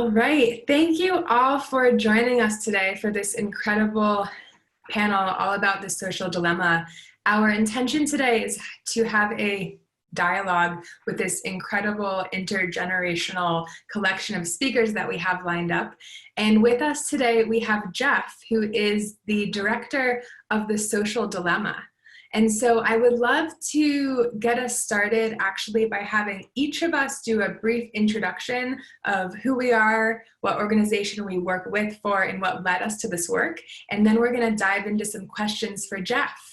All right. Thank you all for joining us today for this incredible panel all about the social dilemma. Our intention today is to have a dialogue with this incredible intergenerational collection of speakers that we have lined up. And with us today, we have Jeff, who is the director of the Social Dilemma. And so I would love to get us started actually by having each of us do a brief introduction of who we are, what organization we work with for, and what led us to this work. And then we're going to dive into some questions for Jeff.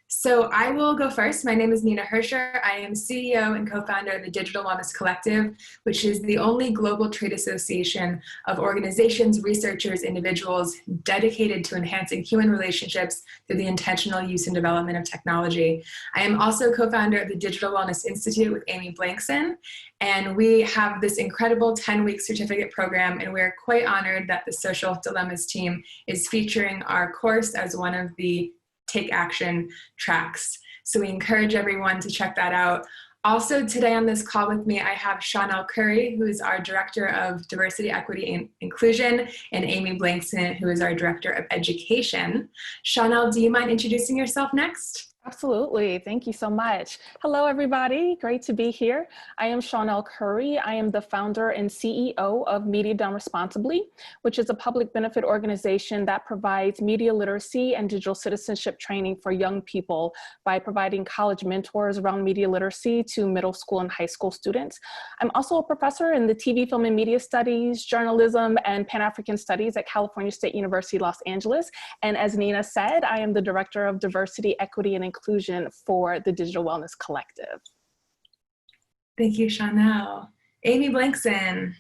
So I will go first. My name is Nina Hersher. I am CEO and co-founder of the Digital Wellness Collective, which is the only global trade association of organizations, researchers, individuals dedicated to enhancing human relationships through the intentional use and development of technology. I am also co-founder of the Digital Wellness Institute with Amy Blankson, and we have this incredible 10-week certificate program, and we're quite honored that the Social Dilemmas team is featuring our course as one of the Take Action tracks. So we encourage everyone to check that out. Also today on this call with me, I have Chanel Curry, who is our Director of Diversity, Equity, and Inclusion, and Amy Blankson, who is our Director of Education. Chanel, do you mind introducing yourself next? Absolutely. Thank you so much. Hello, everybody. Great to be here. I am Chanel Curry. I am the founder and CEO of Media Done Responsibly, which is a public benefit organization that provides media literacy and digital citizenship training for young people by providing college mentors around media literacy to middle school and high school students. I'm also a professor in the TV, film, and media studies, journalism, and Pan-African studies at California State University, Los Angeles. And as Nina said, I am the Director of Diversity, Equity, and Inclusion for the Digital Wellness Collective. Thank you, Chanel. Amy Blankson.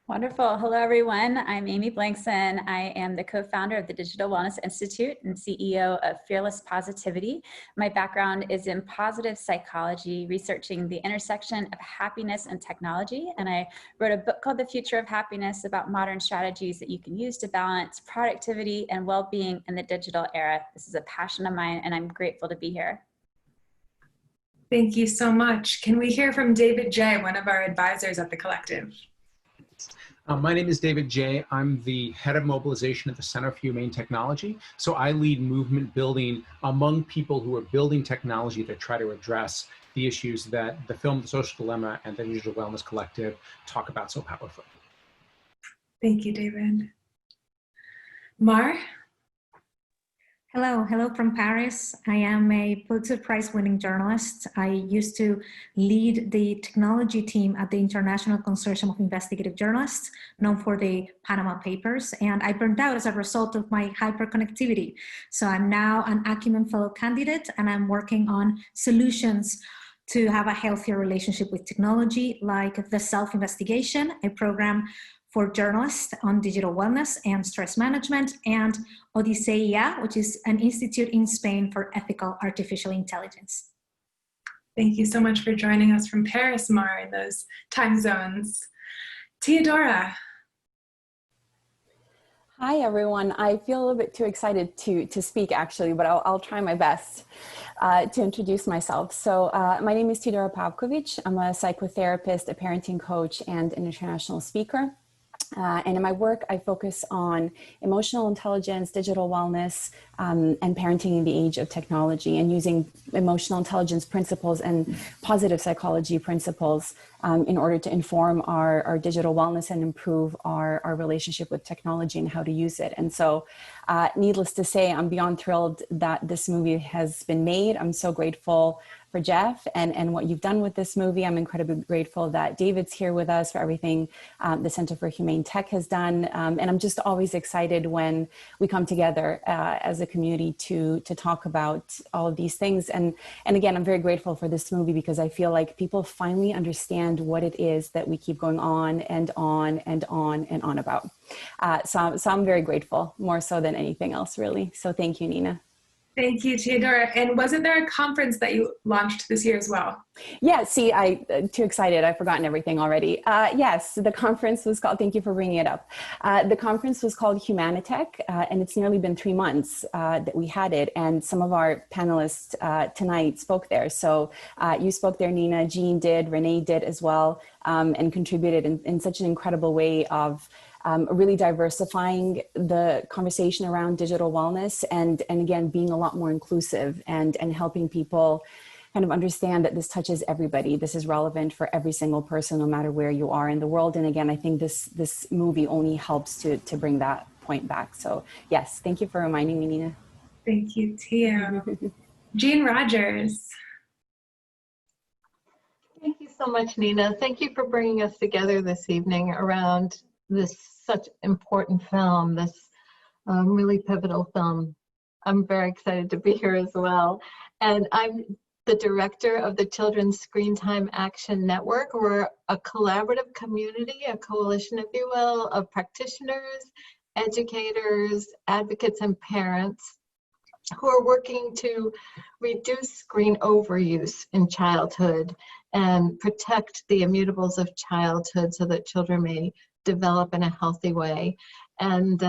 Wonderful. Hello, everyone. I'm Amy Blankson. I am the co-founder of the Digital Wellness Institute and CEO of Fearless Positivity. My background is in positive psychology, researching the intersection of happiness and technology. And I wrote a book called The Future of Happiness about modern strategies that you can use to balance productivity and well-being in the digital era. This is a passion of mine, and I'm grateful to be here. Thank you so much. Can we hear from David J., one of our advisors at the collective? My name is David J. I'm the head of mobilization at the Center for Humane Technology. So I lead movement building among people who are building technology that try to address the issues that the film The Social Dilemma and the Digital Wellness Collective talk about so powerfully. Thank you, David. Mar? Hello from Paris. I am a Pulitzer Prize winning journalist. I used to lead the technology team at the International Consortium of Investigative Journalists, known for the Panama Papers, and I burned out as a result of my hyperconnectivity. So I'm now an Acumen Fellow candidate, and I'm working on solutions to have a healthier relationship with technology, like the Self-Investigation, a program for journalists on digital wellness and stress management, and Odisseia, which is an institute in Spain for ethical artificial intelligence. Thank you so much for joining us from Paris, Mar, in those time zones. Teodora. Hi, everyone. I feel a little bit too excited to speak, actually, but I'll try my best to introduce myself. So my name is Teodora Pavkovic. I'm a psychotherapist, a parenting coach, and an international speaker. And in my work, I focus on emotional intelligence, digital wellness, and parenting in the age of technology, and using emotional intelligence principles and positive psychology principles in order to inform our digital wellness and improve our relationship with technology and how to use it. And so needless to say, I'm beyond thrilled that this movie has been made. I'm so grateful for Jeff and what you've done with this movie. I'm incredibly grateful that David's here with us for everything the Center for Humane Tech has done. And I'm just always excited when we come together as a community to talk about all of these things. And again, I'm very grateful for this movie because I feel like people finally understand what it is that we keep going on and on and on and on about. So I'm very grateful, more so than anything else, really. So thank you, Nina. Thank you, Teodora. And wasn't there a conference that you launched this year as well? Yeah, see, too excited. I've forgotten everything already. Yes, the conference was called, thank you for bringing it up. The conference was called Humanitech, and it's nearly been 3 months that we had it. And some of our panelists tonight spoke there. So you spoke there, Nina, Jean did, Renee did as well, and contributed in such an incredible way of really diversifying the conversation around digital wellness and again, being a lot more inclusive and helping people kind of understand that this touches everybody. This is relevant for every single person, no matter where you are in the world. And again, I think this movie only helps to bring that point back. So yes, thank you for reminding me, Nina. Thank you, Tia. Jean Rogers. Thank you so much, Nina. Thank you for bringing us together this evening around this such important film, this really pivotal film. I'm very excited to be here as well. And I'm the director of the Children's Screen Time Action Network. We're a collaborative community, a coalition, if you will, of practitioners, educators, advocates, and parents who are working to reduce screen overuse in childhood and protect the immutables of childhood so that children may develop in a healthy way. And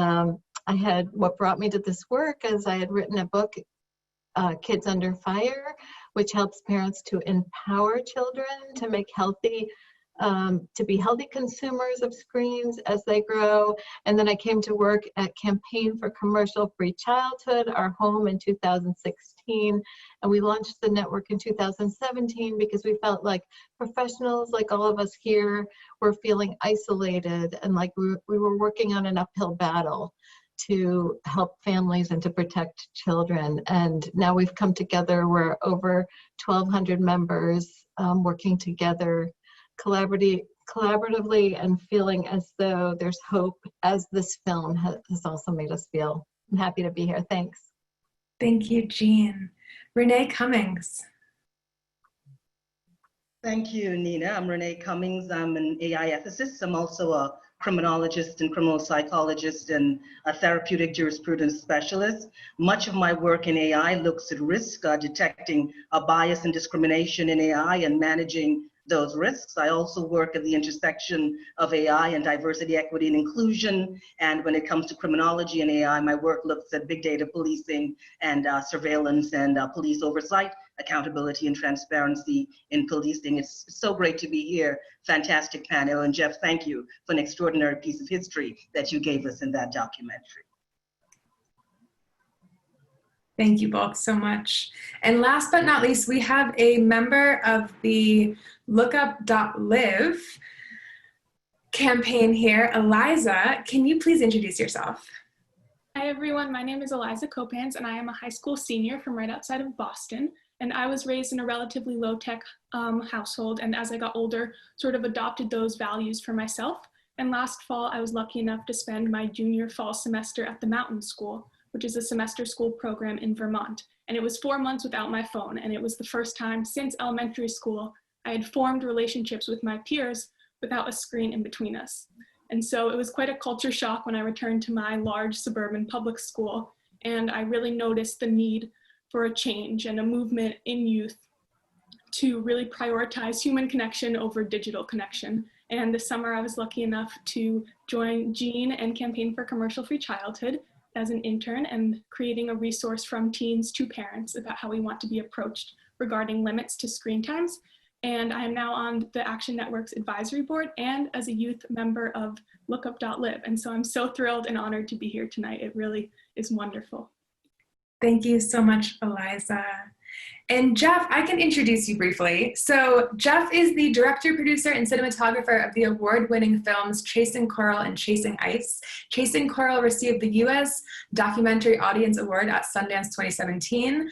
what brought me to this work is I had written a book, Kids Under Fire, which helps parents to empower children to make to be healthy consumers of screens as they grow. And then I came to work at Campaign for Commercial-Free Childhood, our home, in 2016. And we launched the network in 2017 because we felt like professionals, like all of us here, were feeling isolated and like we were working on an uphill battle to help families and to protect children. And now we've come together. We're over 1,200 members working together collaboratively and feeling as though there's hope, as this film has also made us feel. I'm happy to be here. Thanks. Thank you, Jean. Renee Cummings. Thank you, Nina. I'm Renee Cummings. I'm an AI ethicist. I'm also a criminologist and criminal psychologist and a therapeutic jurisprudence specialist. Much of my work in AI looks at risk, detecting a bias and discrimination in AI and managing those risks. I also work at the intersection of AI and diversity, equity, and inclusion. And when it comes to criminology and AI, my work looks at big data policing and surveillance and police oversight, accountability and transparency in policing. It's so great to be here. Fantastic panel. And Jeff, thank you for an extraordinary piece of history that you gave us in that documentary. Thank you both so much. And last but not least, we have a member of the LookUp.Live campaign here, Aliza. Can you please introduce yourself? Hi everyone, my name is Aliza Kopans and I am a high school senior from right outside of Boston. And I was raised in a relatively low-tech household, and as I got older, sort of adopted those values for myself. And last fall, I was lucky enough to spend my junior fall semester at the Mountain School, which is a semester school program in Vermont. And it was 4 months without my phone, and it was the first time since elementary school I had formed relationships with my peers without a screen in between us. And so it was quite a culture shock when I returned to my large suburban public school, and I really noticed the need for a change and a movement in youth to really prioritize human connection over digital connection. And this summer I was lucky enough to join Jean and Campaign for Commercial-Free Childhood as an intern and creating a resource from teens to parents about how we want to be approached regarding limits to screen times. And I am now on the Action Network's advisory board and as a youth member of LookUp.Live. And so I'm so thrilled and honored to be here tonight. It really is wonderful. Thank you so much, Aliza. And Jeff, I can introduce you briefly. So Jeff is the director, producer, and cinematographer of the award-winning films Chasing Coral and Chasing Ice. Chasing Coral received the U.S. Documentary Audience Award at Sundance 2017.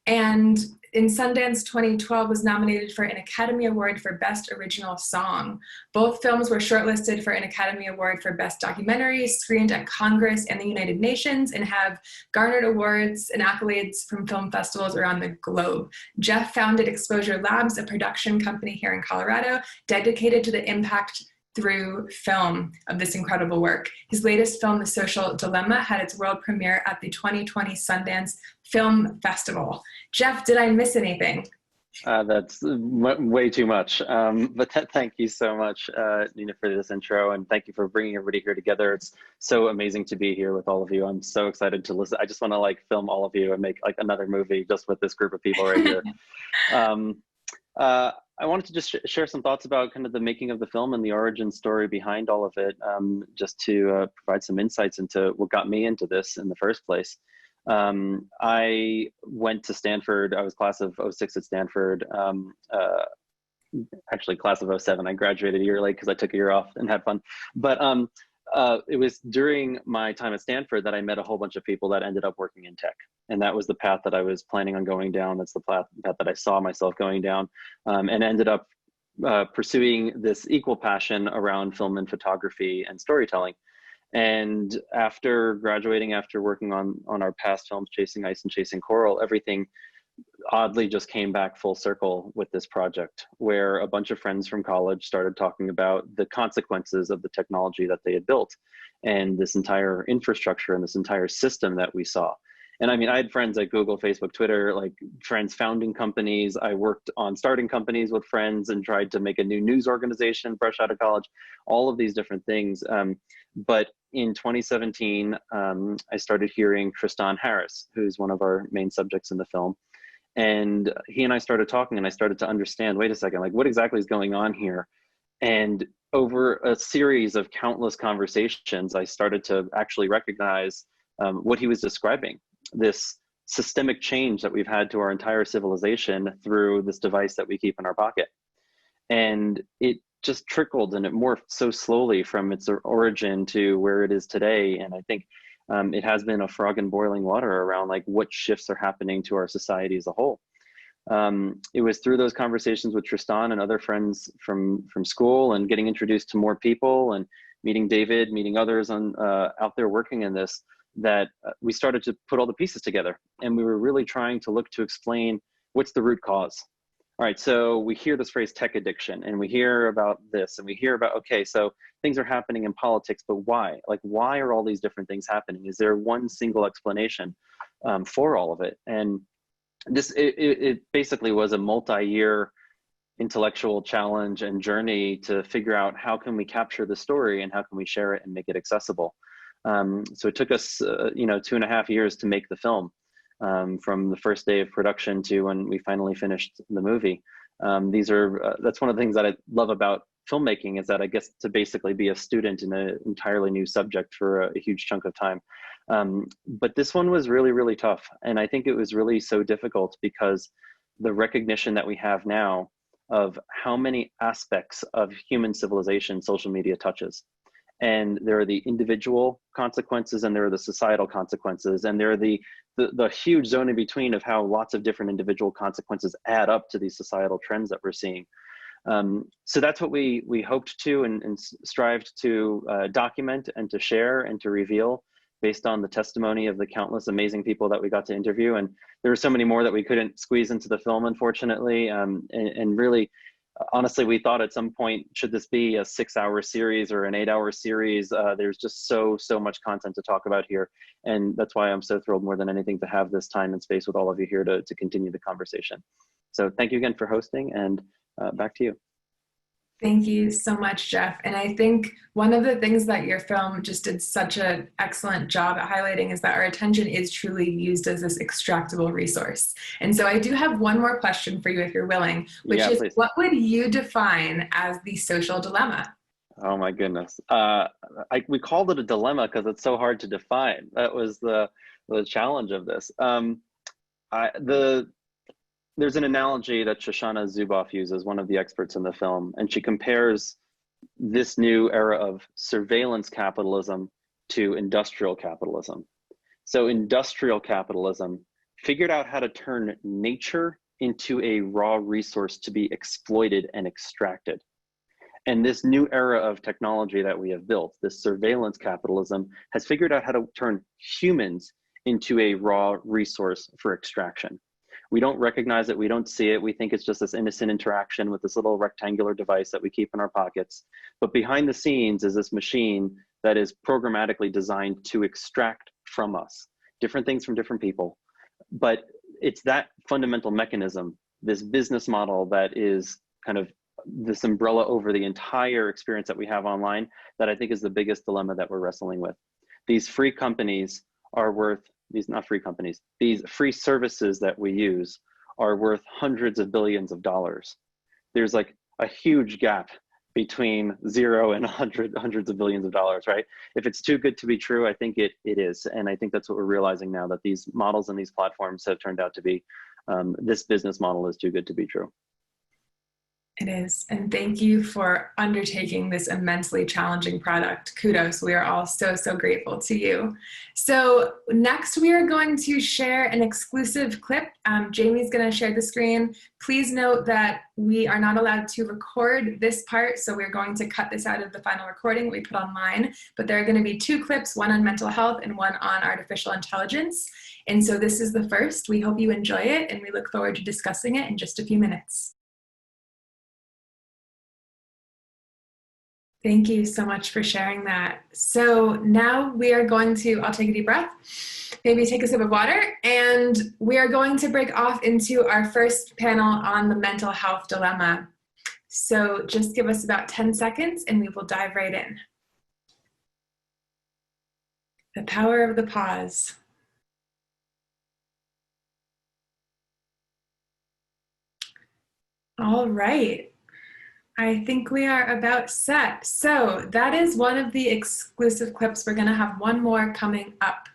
And in Sundance 2012 was nominated for an Academy Award for Best Original Song. Both films were shortlisted for an Academy Award for Best Documentary, screened at Congress and the United Nations, and have garnered awards and accolades from film festivals around the globe. Jeff founded Exposure Labs, a production company here in Colorado, dedicated to the impact through film of this incredible work. His latest film, The Social Dilemma, had its world premiere at the 2020 Sundance Film Festival. Jeff, did I miss anything? That's way too much. But thank you so much, Nina, for this intro, and thank you for bringing everybody here together. It's so amazing to be here with all of you. I'm so excited to listen. I just want to like film all of you and make like another movie just with this group of people right here. I wanted to just share some thoughts about kind of the making of the film and the origin story behind all of it, just to provide some insights into what got me into this in the first place. I went to Stanford. I was class of 06 at Stanford, actually class of 07. I graduated a year late because I took a year off and had fun. But it was during my time at Stanford that I met a whole bunch of people that ended up working in tech. And that was the path that I was planning on going down. That's the path that I saw myself going down, and ended up pursuing this equal passion around film and photography and storytelling. And after graduating, after working on our past films, Chasing Ice and Chasing Coral, everything oddly just came back full circle with this project, where a bunch of friends from college started talking about the consequences of the technology that they had built and this entire infrastructure and this entire system that we saw. And I mean, I had friends at Google, Facebook, Twitter, like friends founding companies. I worked on starting companies with friends and tried to make a new news organization fresh out of college, all of these different things. But in 2017, I started hearing Tristan Harris, who's one of our main subjects in the film. And he and I started talking, and I started to understand, wait a second, like what exactly is going on here? And over a series of countless conversations, I started to actually recognize what he was describing, this systemic change that we've had to our entire civilization through this device that we keep in our pocket. And it just trickled and it morphed so slowly from its origin to where it is today. And I think it has been a frog in boiling water around like what shifts are happening to our society as a whole. It was through those conversations with Tristan and other friends from school and getting introduced to more people and meeting David, meeting others on out there working in this, that we started to put all the pieces together. And we were really trying to look to explain what's the root cause. All right, so we hear this phrase tech addiction, and we hear about this, and we hear about, okay, so things are happening in politics, but why? Like, why are all these different things happening? Is there one single explanation for all of it? And this, it basically was a multi-year intellectual challenge and journey to figure out how can we capture the story and how can we share it and make it accessible. So it took us, 2.5 years to make the film. From the first day of production to when we finally finished the movie. That's one of the things that I love about filmmaking, is that I get to basically be a student in an entirely new subject for a huge chunk of time. But this one was really, really tough. And I think it was really so difficult because the recognition that we have now of how many aspects of human civilization social media touches. And there are the individual consequences and there are the societal consequences, and there are the huge zone in between of how lots of different individual consequences add up to these societal trends that we're seeing. So that's what we hoped to and strived to document and to share and to reveal based on the testimony of the countless amazing people that we got to interview. And there were so many more that we couldn't squeeze into the film, unfortunately, and really, honestly, we thought at some point, should this be a 6-hour series or an 8-hour series? There's just so much content to talk about here. And that's why I'm so thrilled more than anything to have this time and space with all of you here to continue the conversation. So thank you again for hosting, and back to you. Thank you so much, Jeff. And I think one of the things that your film just did such an excellent job at highlighting is that our attention is truly used as this extractable resource. And so I do have one more question for you, if you're willing, which is, please. What would you define as the social dilemma? Oh my goodness. We called it a dilemma because it's so hard to define. That was the challenge of this. There's an analogy that Shoshana Zuboff uses, one of the experts in the film, and she compares this new era of surveillance capitalism to industrial capitalism. So industrial capitalism figured out how to turn nature into a raw resource to be exploited and extracted. And this new era of technology that we have built, this surveillance capitalism, has figured out how to turn humans into a raw resource for extraction. We don't recognize it, we don't see it, we think it's just this innocent interaction with this little rectangular device that we keep in our pockets. But behind the scenes is this machine that is programmatically designed to extract from us different things from different people. But it's that fundamental mechanism, this business model that is kind of this umbrella over the entire experience that we have online, that I think is the biggest dilemma that we're wrestling with. These free companies are worth, not free companies, these free services that we use are worth hundreds of billions of dollars. There's like a huge gap between 0 and hundreds of billions of dollars, right? If it's too good to be true, I think it is. And I think that's what we're realizing now, that these models and these platforms have turned out to be, this business model is too good to be true. It is. And thank you for undertaking this immensely challenging product. Kudos. We are all so, so grateful to you. So next we are going to share an exclusive clip. Jamie's going to share the screen. Please note that we are not allowed to record this part, so we're going to cut this out of the final recording we put online. But there are going to be 2 clips, one on mental health and one on artificial intelligence. And so this is the first. We hope you enjoy it, and we look forward to discussing it in just a few minutes. Thank you so much for sharing that. So now we are going to, I'll take a deep breath, maybe take a sip of water, and we are going to break off into our first panel on the mental health dilemma. So just give us about 10 seconds and we will dive right in. The power of the pause. All right. I think we are about set. So that is one of the exclusive clips. We're going to have one more coming up.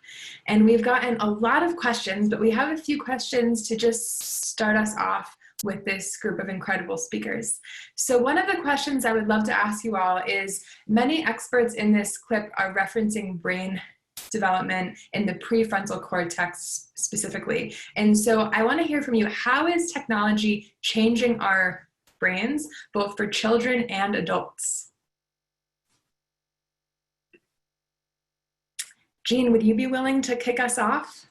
And we've gotten a lot of questions, but we have a few questions to just start us off with this group of incredible speakers. So one of the questions I would love to ask you all is, many experts in this clip are referencing brain development in the prefrontal cortex specifically. And so I want to hear from you, how is technology changing our brains, both for children and adults? Jean, would you be willing to kick us off?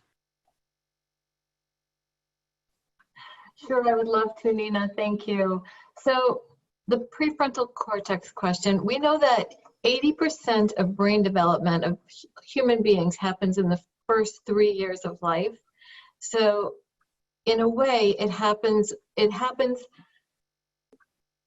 Sure, I would love to, Nina. Thank you. So the prefrontal cortex question, we know that 80% of brain development of human beings happens in the first 3 years of life. So in a way, it happens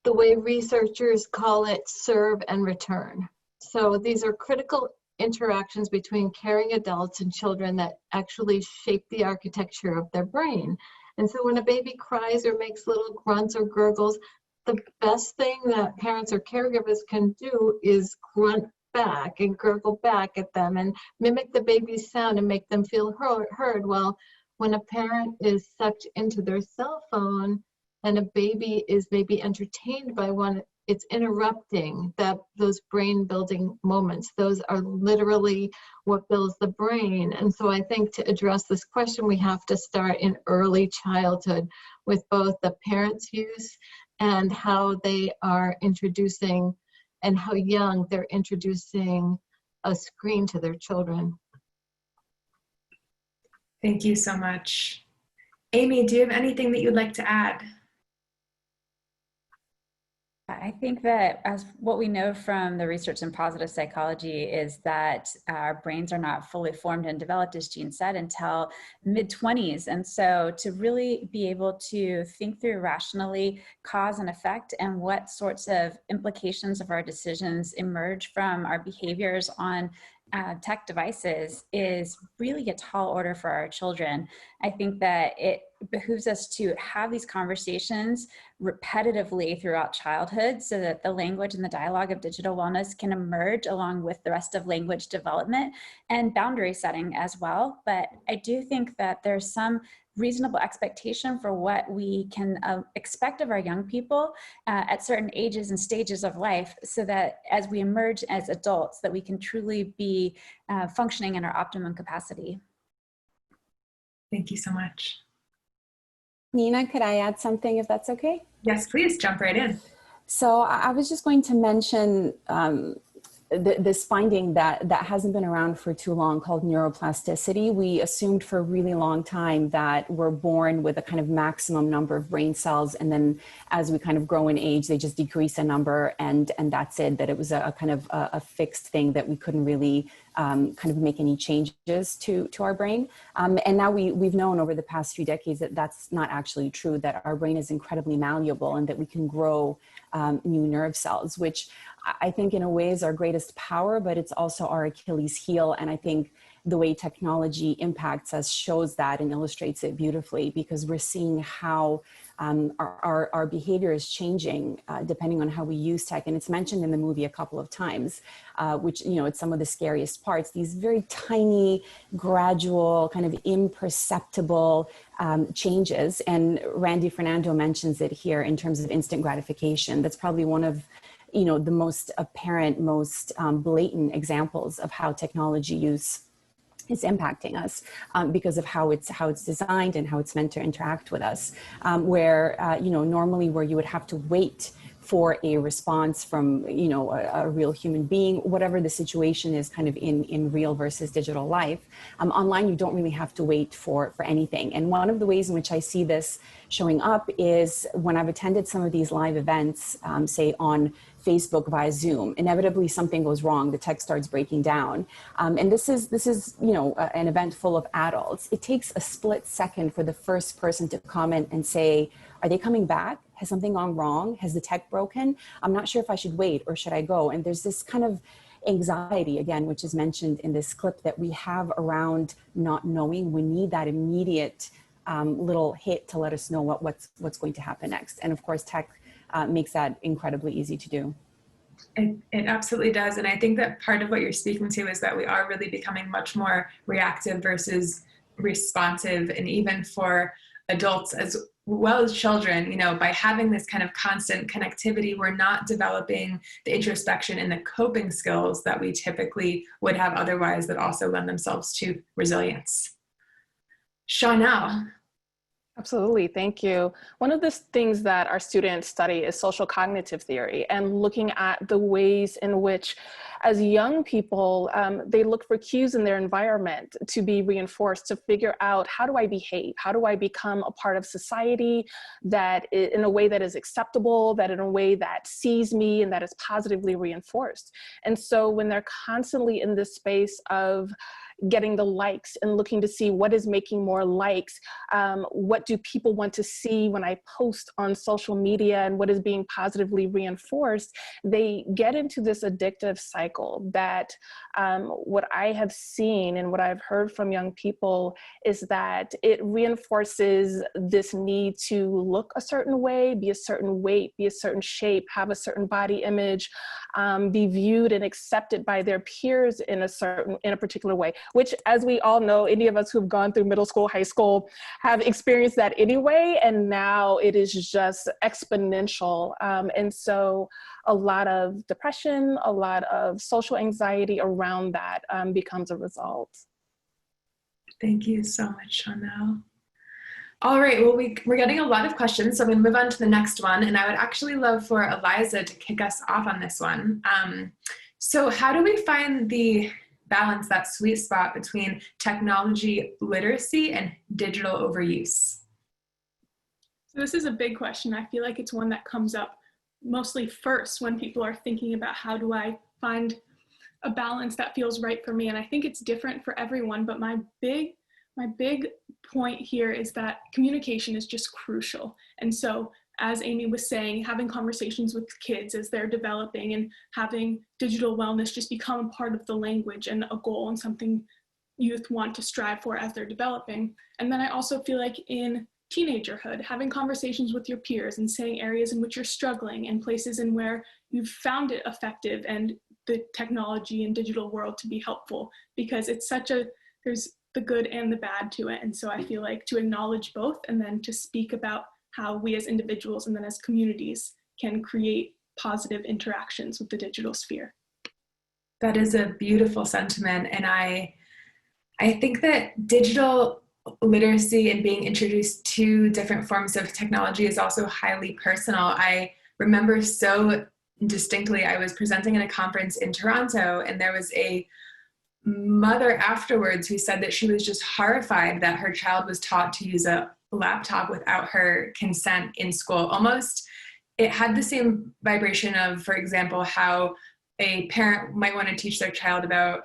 the way researchers call it serve and return. So these are critical interactions between caring adults and children that actually shape the architecture of their brain. And so when a baby cries or makes little grunts or gurgles, the best thing that parents or caregivers can do is grunt back and gurgle back at them and mimic the baby's sound and make them feel heard. Well, when a parent is sucked into their cell phone and a baby is maybe entertained by one, it's interrupting those brain building moments. Those are literally what builds the brain. And so I think to address this question, we have to start in early childhood with both the parents' use and how they are introducing and how young they're introducing a screen to their children. Thank you so much. Amy, do you have anything that you'd like to add? I think that as what we know from the research in positive psychology is that our brains are not fully formed and developed, as Jean said, until mid-20s. And so to really be able to think through rationally cause and effect and what sorts of implications of our decisions emerge from our behaviors on tech devices is really a tall order for our children. I think that it behooves us to have these conversations repetitively throughout childhood so that the language and the dialogue of digital wellness can emerge along with the rest of language development and boundary setting as well. But I do think that there's some reasonable expectation for what we can expect of our young people at certain ages and stages of life, so that as we emerge as adults, that we can truly be functioning in our optimum capacity. Thank you so much. Nina, could I add something if that's okay? Yes, please, jump right in. So I was just going to mention this finding that hasn't been around for too long called neuroplasticity. We assumed for a really long time that we're born with a kind of maximum number of brain cells, and then as we kind of grow in age, they just decrease a number, and that's it, that it was a kind of a fixed thing that we couldn't really kind of make any changes to our brain. And now we've known over the past few decades that that's not actually true, that our brain is incredibly malleable and that we can grow new nerve cells, which I think in a way is our greatest power, but it's also our Achilles heel. And I think the way technology impacts us shows that and illustrates it beautifully, because we're seeing how our behavior is changing depending on how we use tech. And it's mentioned in the movie a couple of times, which, you know, it's some of the scariest parts, these very tiny, gradual, kind of imperceptible changes. And Randy Fernando mentions it here in terms of instant gratification. That's probably one of, you know, the most apparent, most blatant examples of how technology use is impacting us because of how it's designed and how it's meant to interact with us. Where you know, normally where you would have to wait for a response from, you know, a real human being, whatever the situation is kind of in real versus digital life. Online, you don't really have to wait for anything. And one of the ways in which I see this showing up is when I've attended some of these live events, say on Facebook via Zoom, inevitably something goes wrong, the tech starts breaking down. And this is, you know, an event full of adults. It takes a split second for the first person to comment and say, are they coming back? Has something gone wrong? Has the tech broken? I'm not sure if I should wait or should I go? And there's this kind of anxiety, again, which is mentioned in this clip, that we have around not knowing. We need that immediate little hit to let us know what's going to happen next. And of course, tech makes that incredibly easy to do. It absolutely does. And I think that part of what you're speaking to is that we are really becoming much more reactive versus responsive. And even for adults as well as children, you know, by having this kind of constant connectivity, we're not developing the introspection and the coping skills that we typically would have otherwise, that also lend themselves to resilience. Chanel. Absolutely, thank you. One of the things that our students study is social cognitive theory, and looking at the ways in which, as young people, they look for cues in their environment to be reinforced, to figure out, how do I behave? How do I become a part of society that in a way that is acceptable, that in a way that sees me and that is positively reinforced? And so when they're constantly in this space of getting the likes and looking to see what is making more likes, what do people want to see when I post on social media, and what is being positively reinforced, they get into this addictive cycle that what I have seen and what I've heard from young people is that it reinforces this need to look a certain way, be a certain weight, be a certain shape, have a certain body image, be viewed and accepted by their peers in a particular way, which, as we all know, any of us who've gone through middle school, high school have experienced that anyway, and now it is just exponential. And so a lot of depression, a lot of social anxiety around that becomes a result. Thank you so much, Chanel. All right, well, we're getting a lot of questions, so I'm gonna move on to the next one, and I would actually love for Aliza to kick us off on this one. So how do we find the balance, that sweet spot between technology literacy and digital overuse? So this is a big question. I feel like it's one that comes up mostly first when people are thinking about, how do I find a balance that feels right for me? And I think it's different for everyone, but my big point here is that communication is just crucial. And so, as Amy was saying, having conversations with kids as they're developing, and having digital wellness just become a part of the language and a goal and something youth want to strive for as they're developing. And then I also feel like in teenagerhood, having conversations with your peers and saying areas in which you're struggling and places in where you've found it effective and the technology and digital world to be helpful, because it's there's the good and the bad to it. And so I feel like to acknowledge both, and then to speak about how we as individuals and then as communities can create positive interactions with the digital sphere. That is a beautiful sentiment. And I think that digital literacy and being introduced to different forms of technology is also highly personal. I remember so distinctly, I was presenting at a conference in Toronto, and there was a mother afterwards who said that she was just horrified that her child was taught to use a laptop without her consent in school. Almost, it had the same vibration of, for example, how a parent might want to teach their child about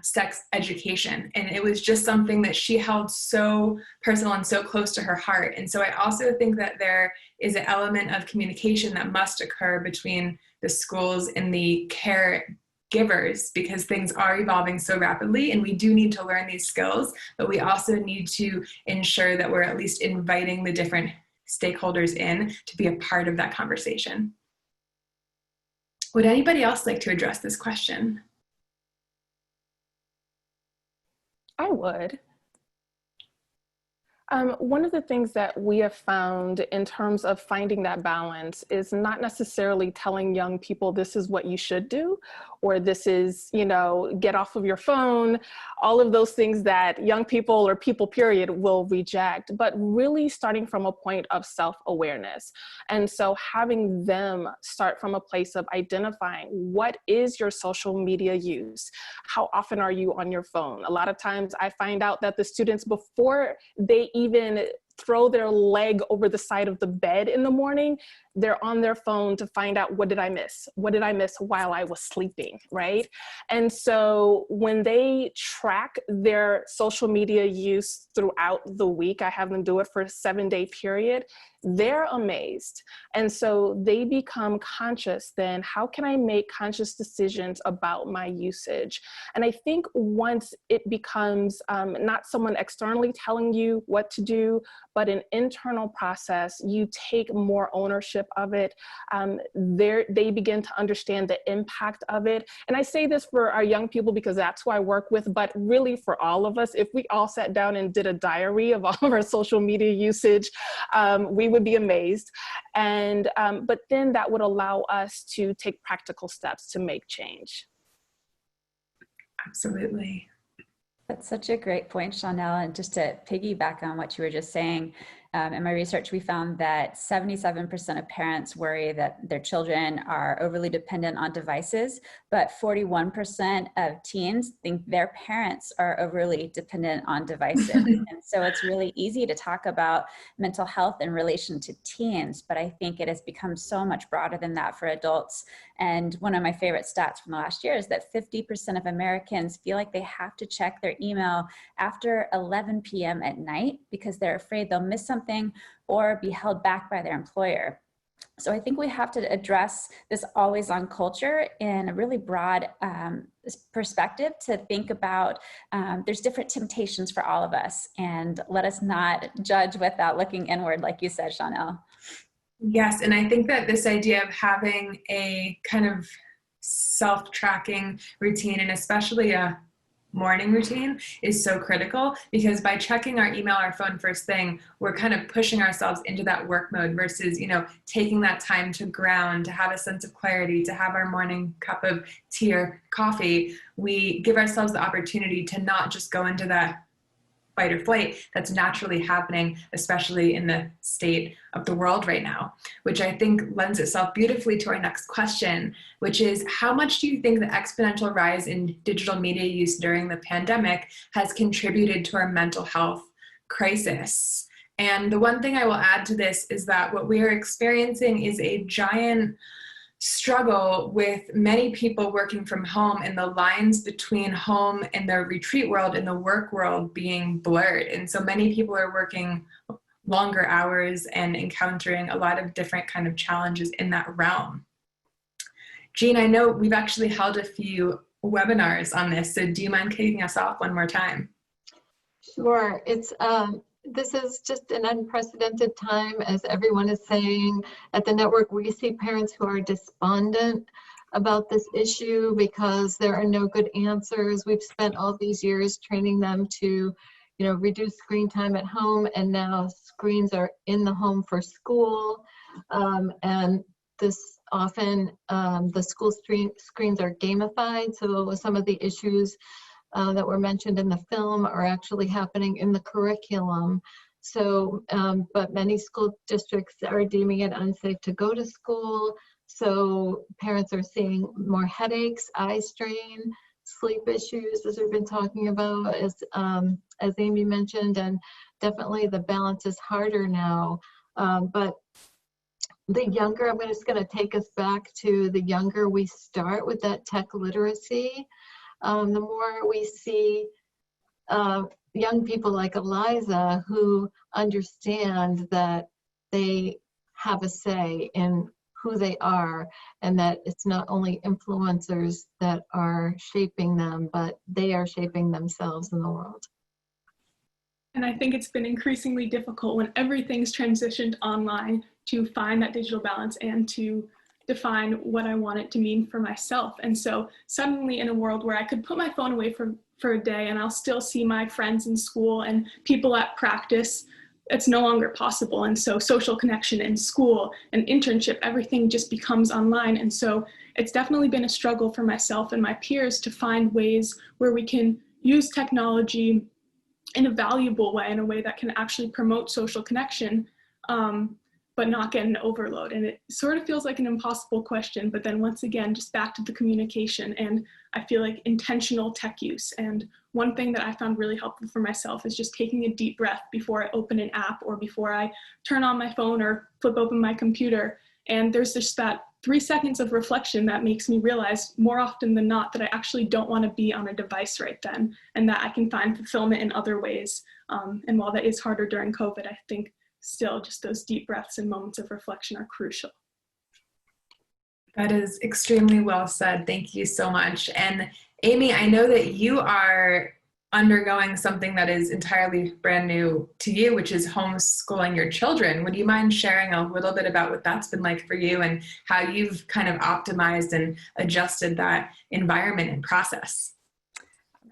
sex education. And it was just something that she held so personal and so close to her heart. And so I also think that there is an element of communication that must occur between the schools and the caregivers, because things are evolving so rapidly, and we do need to learn these skills, but we also need to ensure that we're at least inviting the different stakeholders in to be a part of that conversation. Would anybody else like to address this question? I would. One of the things that we have found in terms of finding that balance is not necessarily telling young people this is what you should do, or this is, you know, get off of your phone, all of those things that young people or people period will reject, but really starting from a point of self-awareness. And so having them start from a place of identifying what is your social media use? How often are you on your phone? A lot of times I find out that the students, before they even throw their leg over the side of the bed in the morning, they're on their phone to find out, what did I miss? What did I miss while I was sleeping, right? And so when they track their social media use throughout the week, I have them do it for a 7-day period, they're amazed. And so they become conscious then, how can I make conscious decisions about my usage? And I think once it becomes not someone externally telling you what to do, but an internal process, you take more ownership of it. They begin to understand the impact of it. And I say this for our young people because that's who I work with, but really for all of us, if we all sat down and did a diary of all of our social media usage, we would be amazed. And, but then that would allow us to take practical steps to make change. Absolutely. That's such a great point, Chanel. And just to piggyback on what you were just saying, in my research, we found that 77% of parents worry that their children are overly dependent on devices, but 41% of teens think their parents are overly dependent on devices. And so it's really easy to talk about mental health in relation to teens, but I think it has become so much broader than that for adults. And one of my favorite stats from the last year is that 50% of Americans feel like they have to check their email after 11 p.m. at night because they're afraid they'll miss something or be held back by their employer. So I think we have to address this always on culture in a really broad perspective to think about there's different temptations for all of us, and let us not judge without looking inward, like you said, Chanel. Yes, and I think that this idea of having a kind of self-tracking routine, and especially a morning routine, is so critical, because by checking our email, our phone first thing, we're kind of pushing ourselves into that work mode versus, you know, taking that time to ground, to have a sense of clarity, to have our morning cup of tea or coffee. We give ourselves the opportunity to not just go into that fight or flight that's naturally happening, especially in the state of the world right now, which I think lends itself beautifully to our next question, which is, how much do you think the exponential rise in digital media use during the pandemic has contributed to our mental health crisis? And the one thing I will add to this is that what we are experiencing is a giant struggle with many people working from home, and the lines between home and the retreat world and the work world being blurred. And so many people are working longer hours and encountering a lot of different kind of challenges in that realm. Jean, I know we've actually held a few webinars on this, so do you mind kicking us off one more time? Sure. This is just an unprecedented time, as everyone is saying. At the network, we see parents who are despondent about this issue because there are no good answers. We've spent all these years training them to, reduce screen time at home, and now screens are in the home for school. And this often, the school screens are gamified, so some of the issues that were mentioned in the film are actually happening in the curriculum. So, but many school districts are deeming it unsafe to go to school. So parents are seeing more headaches, eye strain, sleep issues, as we've been talking about, as Amy mentioned, and definitely the balance is harder now. But the younger, I'm just going to take us back to the younger we start with that tech literacy, the more we see young people like Aliza who understand that they have a say in who they are, and that it's not only influencers that are shaping them, but they are shaping themselves in the world. And I think it's been increasingly difficult when everything's transitioned online to find that digital balance and to define what I want it to mean for myself. And so suddenly in a world where I could put my phone away for a day and I'll still see my friends in school and people at practice, it's no longer possible. And so social connection in school and internship, everything just becomes online. And so it's definitely been a struggle for myself and my peers to find ways where we can use technology in a valuable way, in a way that can actually promote social connection, but not get an overload. And it sort of feels like an impossible question, but then once again, just back to the communication, and I feel like intentional tech use. And one thing that I found really helpful for myself is just taking a deep breath before I open an app or before I turn on my phone or flip open my computer. And there's just that 3 seconds of reflection that makes me realize more often than not that I actually don't want to be on a device right then, and that I can find fulfillment in other ways. And while that is harder during COVID, I think still just those deep breaths and moments of reflection are crucial. That is extremely well said. Thank you so much. And Amy, I know that you are undergoing something that is entirely brand new to you, which is homeschooling your children. Would you mind sharing a little bit about what that's been like for you and how you've kind of optimized and adjusted that environment and process?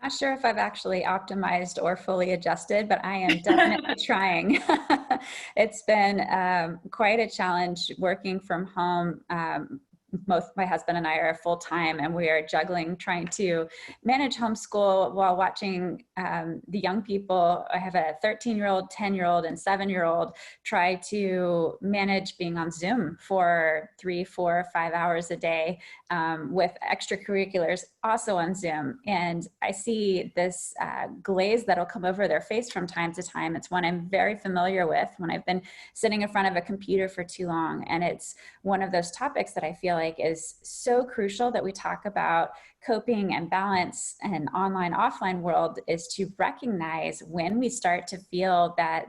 Not sure if I've actually optimized or fully adjusted, but I am definitely trying. It's been quite a challenge working from home. Both my husband and I are full-time, and we are juggling trying to manage homeschool while watching the young people. I have a 13-year-old, 10-year-old, and 7-year-old try to manage being on Zoom for 3, 4, 5 hours a day with extracurriculars also on Zoom. And I see this glaze that'll come over their face from time to time. It's one I'm very familiar with when I've been sitting in front of a computer for too long. And it's one of those topics that I feel like is so crucial that we talk about coping and balance in an online offline world, is to recognize when we start to feel that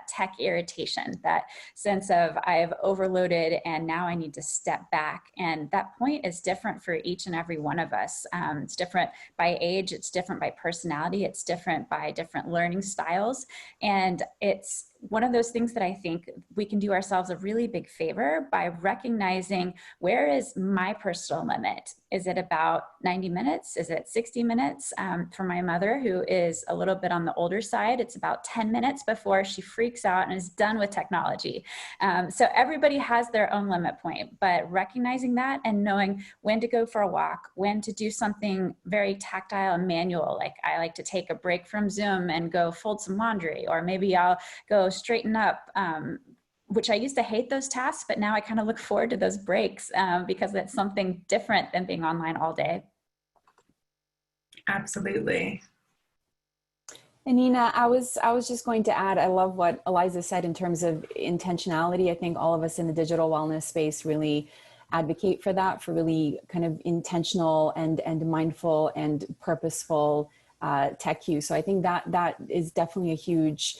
tech irritation, that sense of I've overloaded and now I need to step back. And that point is different for each and every one of us. It's different by age, it's different by personality, it's different by different learning styles. And it's one of those things that I think we can do ourselves a really big favor by recognizing, where is my personal limit? Is it about 90 minutes? Is it 60 minutes? For my mother, who is a little bit on the older side, it's about 10 minutes before she freaks out and is done with technology. So everybody has their own limit point, but recognizing that and knowing when to go for a walk, when to do something very tactile and manual, like I like to take a break from Zoom and go fold some laundry, or maybe I'll go straighten up, which I used to hate those tasks, but now I kind of look forward to those breaks because it's something different than being online all day. Absolutely. And Nina, I was just going to add, I love what Aliza said in terms of intentionality. I think all of us in the digital wellness space really advocate for that, for really kind of intentional and mindful and purposeful tech use. So I think that is definitely a huge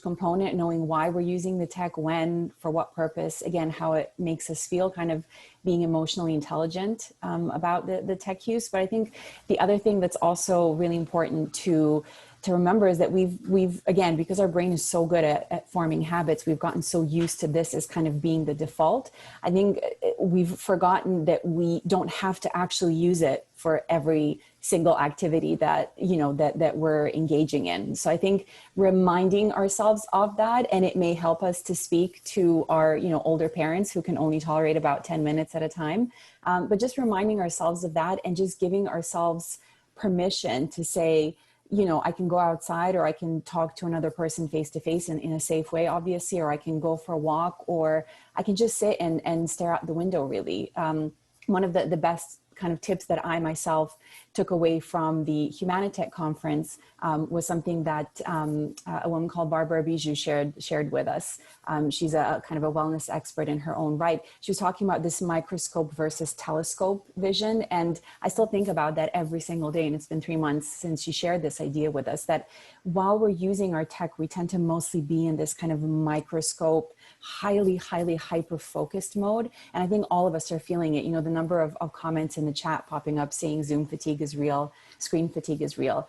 component, knowing why we're using the tech, when, for what purpose, again, how it makes us feel, kind of being emotionally intelligent about the tech use. But I think the other thing that's also really important to remember is that we've again, because our brain is so good at forming habits, we've gotten so used to this as kind of being the default. I think we've forgotten that we don't have to actually use it for every single activity that, that we're engaging in. So I think reminding ourselves of that, and it may help us to speak to our, older parents who can only tolerate about 10 minutes at a time. But just reminding ourselves of that and just giving ourselves permission to say, you know, I can go outside, or I can talk to another person face to face in a safe way, obviously, or I can go for a walk, or I can just sit and stare out the window, really. One of the best kind of tips that I myself took away from the Humanitech conference was something that a woman called Barbara Bijou shared with us. She's a kind of a wellness expert in her own right. She was talking about this microscope versus telescope vision. And I still think about that every single day. And it's been 3 months since she shared this idea with us, that while we're using our tech, we tend to mostly be in this kind of microscope, highly hyper-focused mode. And I think all of us are feeling it. You know, the number of comments in the chat popping up saying Zoom fatigue is real, screen fatigue is real.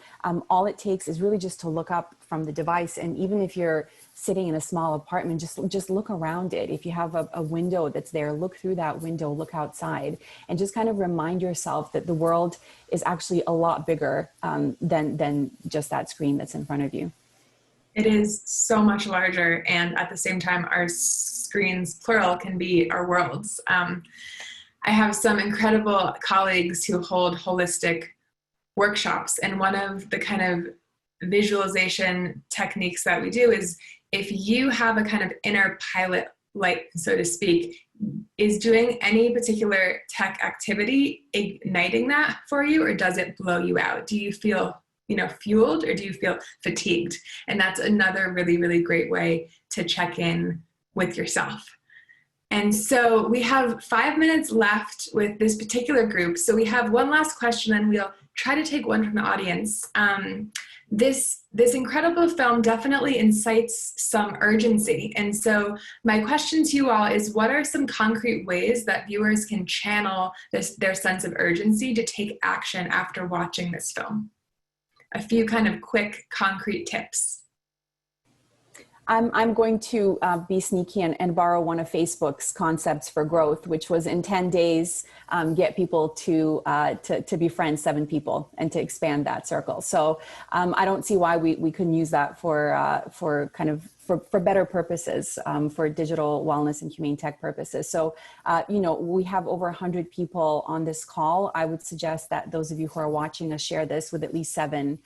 All it takes is really just to look up from the device. And even if you're sitting in a small apartment, just look around it. If you have a window that's there, look through that window, look outside, and just kind of remind yourself that the world is actually a lot bigger than just that screen that's in front of you. It is so much larger, and at the same time, our screens, plural, can be our worlds. I have some incredible colleagues who hold holistic workshops, and one of the kind of visualization techniques that we do is, if you have a kind of inner pilot light, so to speak, is doing any particular tech activity igniting that for you, or does it blow you out? Do you feel, you know, fueled, or do you feel fatigued? And that's another really, really great way to check in with yourself. And so we have 5 minutes left with this particular group. So we have one last question, and we'll try to take one from the audience. This incredible film definitely incites some urgency. And so my question to you all is, what are some concrete ways that viewers can channel their sense of urgency to take action after watching this film? A few kind of quick, concrete tips. I'm going to be sneaky and borrow one of Facebook's concepts for growth, which was in 10 days, get people to befriend 7 people and to expand that circle. So I don't see why we couldn't use that for better purposes, for digital wellness and humane tech purposes. So, you know, we have over 100 people on this call. I would suggest that those of you who are watching us share this with at least 7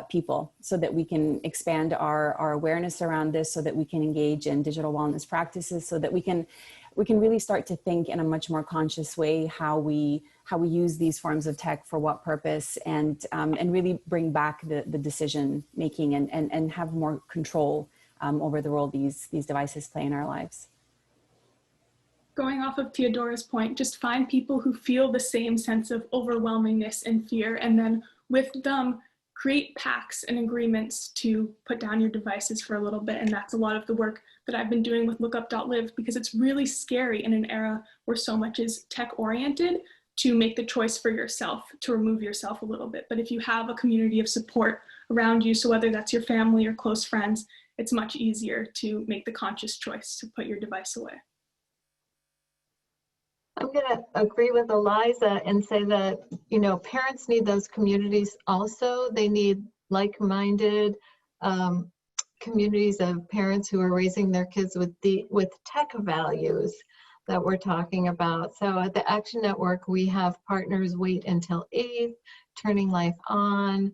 people, so that we can expand our awareness around this, so that we can engage in digital wellness practices, so that we can really start to think in a much more conscious way how we use these forms of tech for what purpose, and really bring back the decision making and have more control over the role these devices play in our lives. Going off of Teodora's point, just find people who feel the same sense of overwhelmingness and fear, and then with them, create pacts and agreements to put down your devices for a little bit. And that's a lot of the work that I've been doing with LookUp.Live, because it's really scary in an era where so much is tech oriented to make the choice for yourself, to remove yourself a little bit. But if you have a community of support around you, so whether that's your family or close friends, it's much easier to make the conscious choice to put your device away. I'm going to agree with Aliza and say that, you know, parents need those communities also. They need like-minded communities of parents who are raising their kids with tech values that we're talking about. So at the Action Network, we have partners Wait Until 8th, Turning Life On,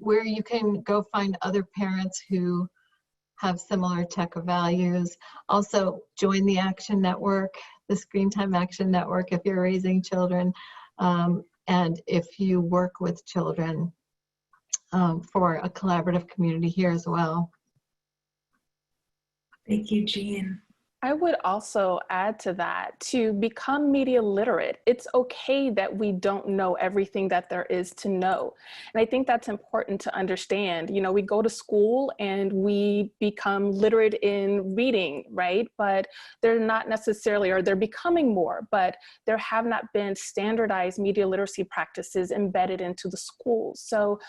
where you can go find other parents who have similar tech values. Also, join the Action Network, the Screen Time Action Network, if you're raising children, and if you work with children, for a collaborative community here as well. Thank you, Jean. I would also add to that, to become media literate. It's okay that we don't know everything that there is to know. And I think that's important to understand. You know, we go to school and we become literate in reading, right? But they're not necessarily, or they're becoming more, but there have not been standardized media literacy practices embedded into the schools. So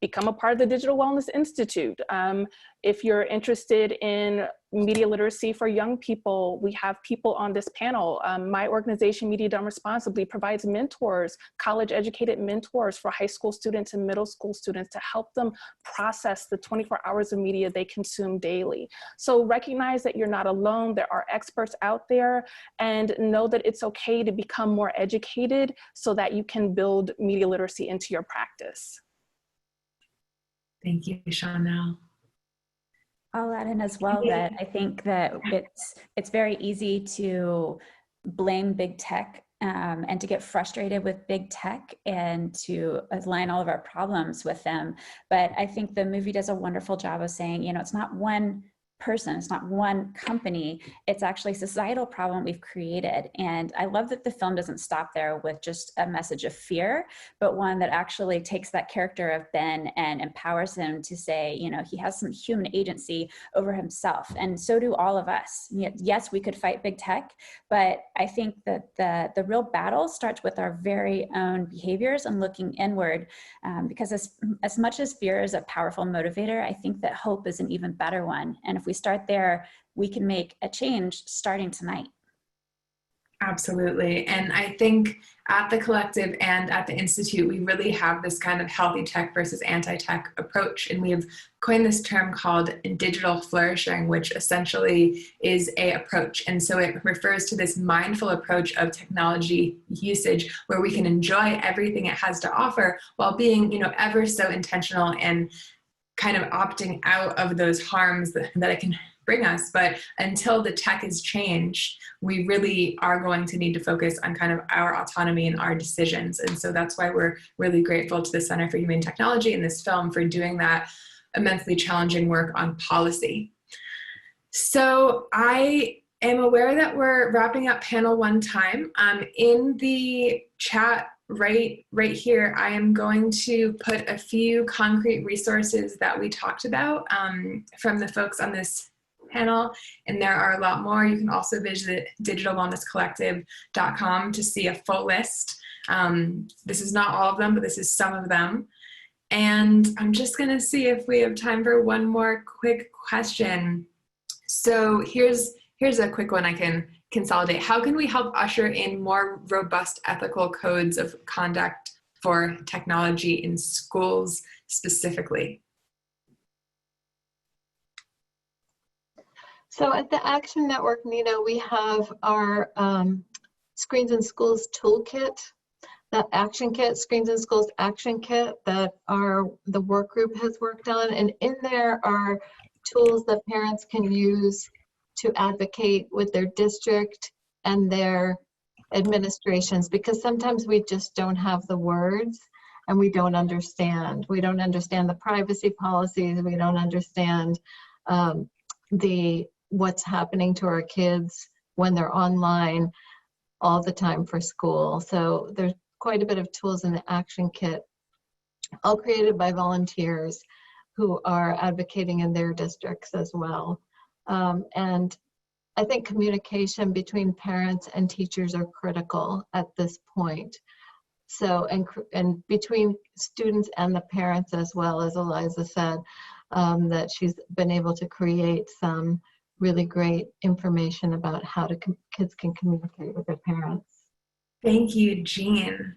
become a part of the Digital Wellness Institute. If you're interested in media literacy for young people, we have people on this panel. My organization, Media Done Responsibly, provides mentors, college-educated mentors for high school students and middle school students to help them process the 24 hours of media they consume daily. So recognize that you're not alone. There are experts out there, and know that it's okay to become more educated so that you can build media literacy into your practice. Thank you, Chanel. I'll add in as well that I think that it's very easy to blame big tech and to get frustrated with big tech and to align all of our problems with them. But I think the movie does a wonderful job of saying, you know, it's not one person, it's not one company, it's actually a societal problem we've created. And I love that the film doesn't stop there with just a message of fear, but one that actually takes that character of Ben and empowers him to say, you know, he has some human agency over himself. And so do all of us. Yes, we could fight big tech, but I think that the real battle starts with our very own behaviors and looking inward, because as much as fear is a powerful motivator, I think that hope is an even better one. And if we start there, we can make a change starting tonight. Absolutely. And I think at the collective and at the Institute, we really have this kind of healthy tech versus anti-tech approach. And we have coined this term called digital flourishing, which essentially is a approach. And so it refers to this mindful approach of technology usage where we can enjoy everything it has to offer while being, you know, ever so intentional and kind of opting out of those harms that it can bring us. But until the tech is changed, we really are going to need to focus on kind of our autonomy and our decisions. And so that's why we're really grateful to the Center for Humane Technology in this film for doing that immensely challenging work on policy. So I am aware that we're wrapping up panel 1 time. In the chat right here, I am going to put a few concrete resources that we talked about from the folks on this panel, and there are a lot more. You can also visit digitalwellnesscollective.com to see a full list. This is not all of them, but this is some of them. And I'm just gonna see if we have time for one more quick question. So here's a quick one I can consolidate. How can we help usher in more robust ethical codes of conduct for technology in schools specifically? So at the Action Network, Nina, we have our Screens in Schools toolkit, that action kit, Screens in Schools action kit that the work group has worked on. And in there are tools that parents can use to advocate with their district and their administrations, because sometimes we just don't have the words and we don't understand. We don't understand the privacy policies. We don't understand what's happening to our kids when they're online all the time for school. So there's quite a bit of tools in the action kit, all created by volunteers who are advocating in their districts as well. And I think communication between parents and teachers are critical at this point. So, and between students and the parents as well, as Aliza said, that she's been able to create some really great information about how kids can communicate with their parents. Thank you, Jean.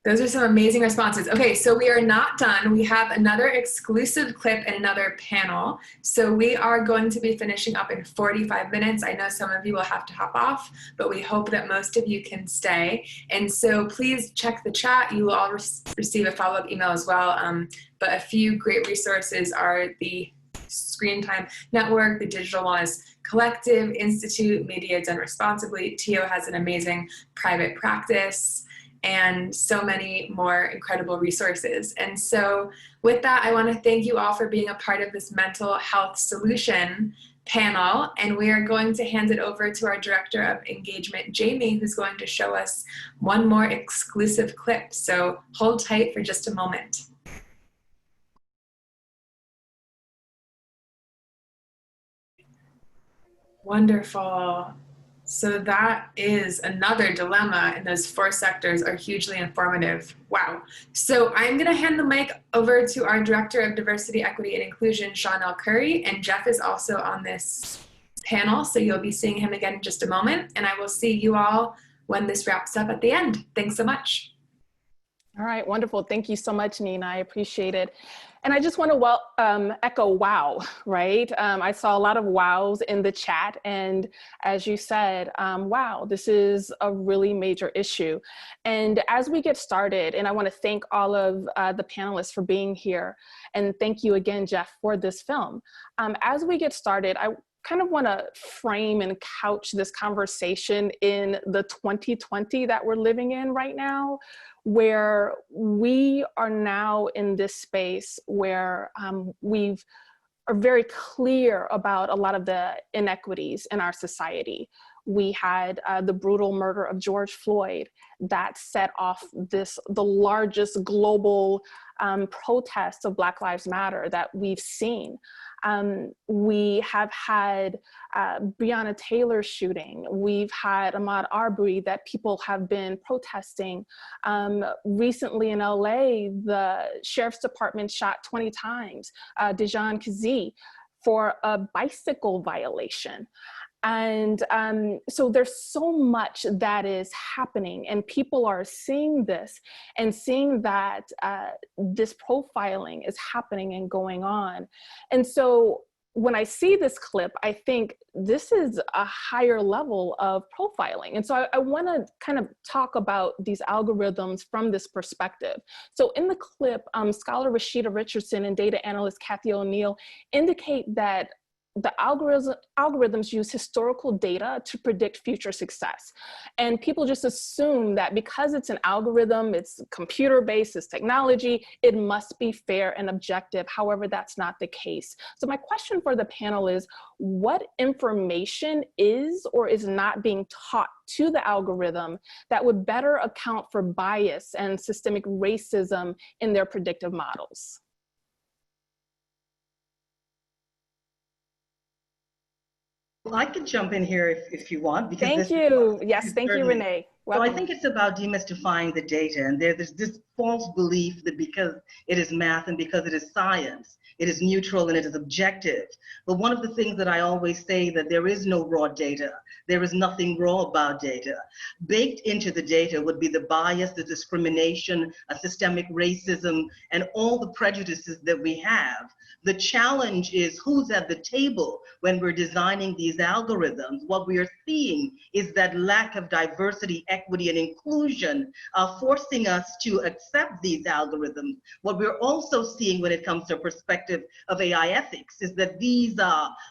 Those are some amazing responses. Okay, so we are not done. We have another exclusive clip and another panel. So we are going to be finishing up in 45 minutes. I know some of you will have to hop off, but we hope that most of you can stay. And so please check the chat. You will all receive a follow-up email as well. But a few great resources are the Screen Time Network, the Digital Wellness Collective, Institute, Media Done Responsibly. Teo has an amazing private practice, and so many more incredible resources. And so with that, I want to thank you all for being a part of this mental health solution panel. And we are going to hand it over to our Director of Engagement, Jamie, who's going to show us one more exclusive clip. So hold tight for just a moment. Wonderful. So that is another dilemma, and those 4 sectors are hugely informative. Wow. So I'm going to hand the mic over to our Director of Diversity, Equity, and Inclusion, Chanel Curry, and Jeff is also on this panel, so you'll be seeing him again in just a moment, and I will see you all when this wraps up at the end. Thanks so much. All right, wonderful. Thank you so much, Nina. I appreciate it. And I just want to echo wow, right? I saw a lot of wows in the chat. And as you said, wow, this is a really major issue. And as we get started, and I want to thank all of the panelists for being here. And thank you again, Jeff, for this film. As we get started, I kind of want to frame and couch this conversation in the 2020 that we're living in right now, where we are now in this space where we are very clear about a lot of the inequities in our society. We had the brutal murder of George Floyd that set off the largest global protest of Black Lives Matter that we've seen. We have had Breonna Taylor shooting. We've had Ahmaud Arbery that people have been protesting. Recently in LA, the sheriff's department shot 20 times Dijon Kazee for a bicycle violation. And so there's so much that is happening, and people are seeing this and seeing that this profiling is happening and going on. And so when I see this clip, I think this is a higher level of profiling. And so I want to kind of talk about these algorithms from this perspective. So in the clip, scholar Rashida Richardson and data analyst Kathy O'Neill indicate that the algorithms use historical data to predict future success. And people just assume that because it's an algorithm, it's computer-based, it's technology, it must be fair and objective. However, that's not the case. So my question for the panel is, what information is or is not being taught to the algorithm that would better account for bias and systemic racism in their predictive models? Well, I could jump in here if you want. Because thank you. Yes, thank you, Renee. Welcome. So I think it's about demystifying the data. And there's this false belief that because it is math and because it is science, it is neutral and it is objective. But one of the things that I always say that there is no raw data. There is nothing raw about data. Baked into the data would be the bias, the discrimination, a systemic racism, and all the prejudices that we have. The challenge is who's at the table when we're designing these algorithms. What we are seeing is that lack of diversity, equity, and inclusion are forcing us to accept these algorithms. What we're also seeing when it comes to a perspective of AI ethics is that these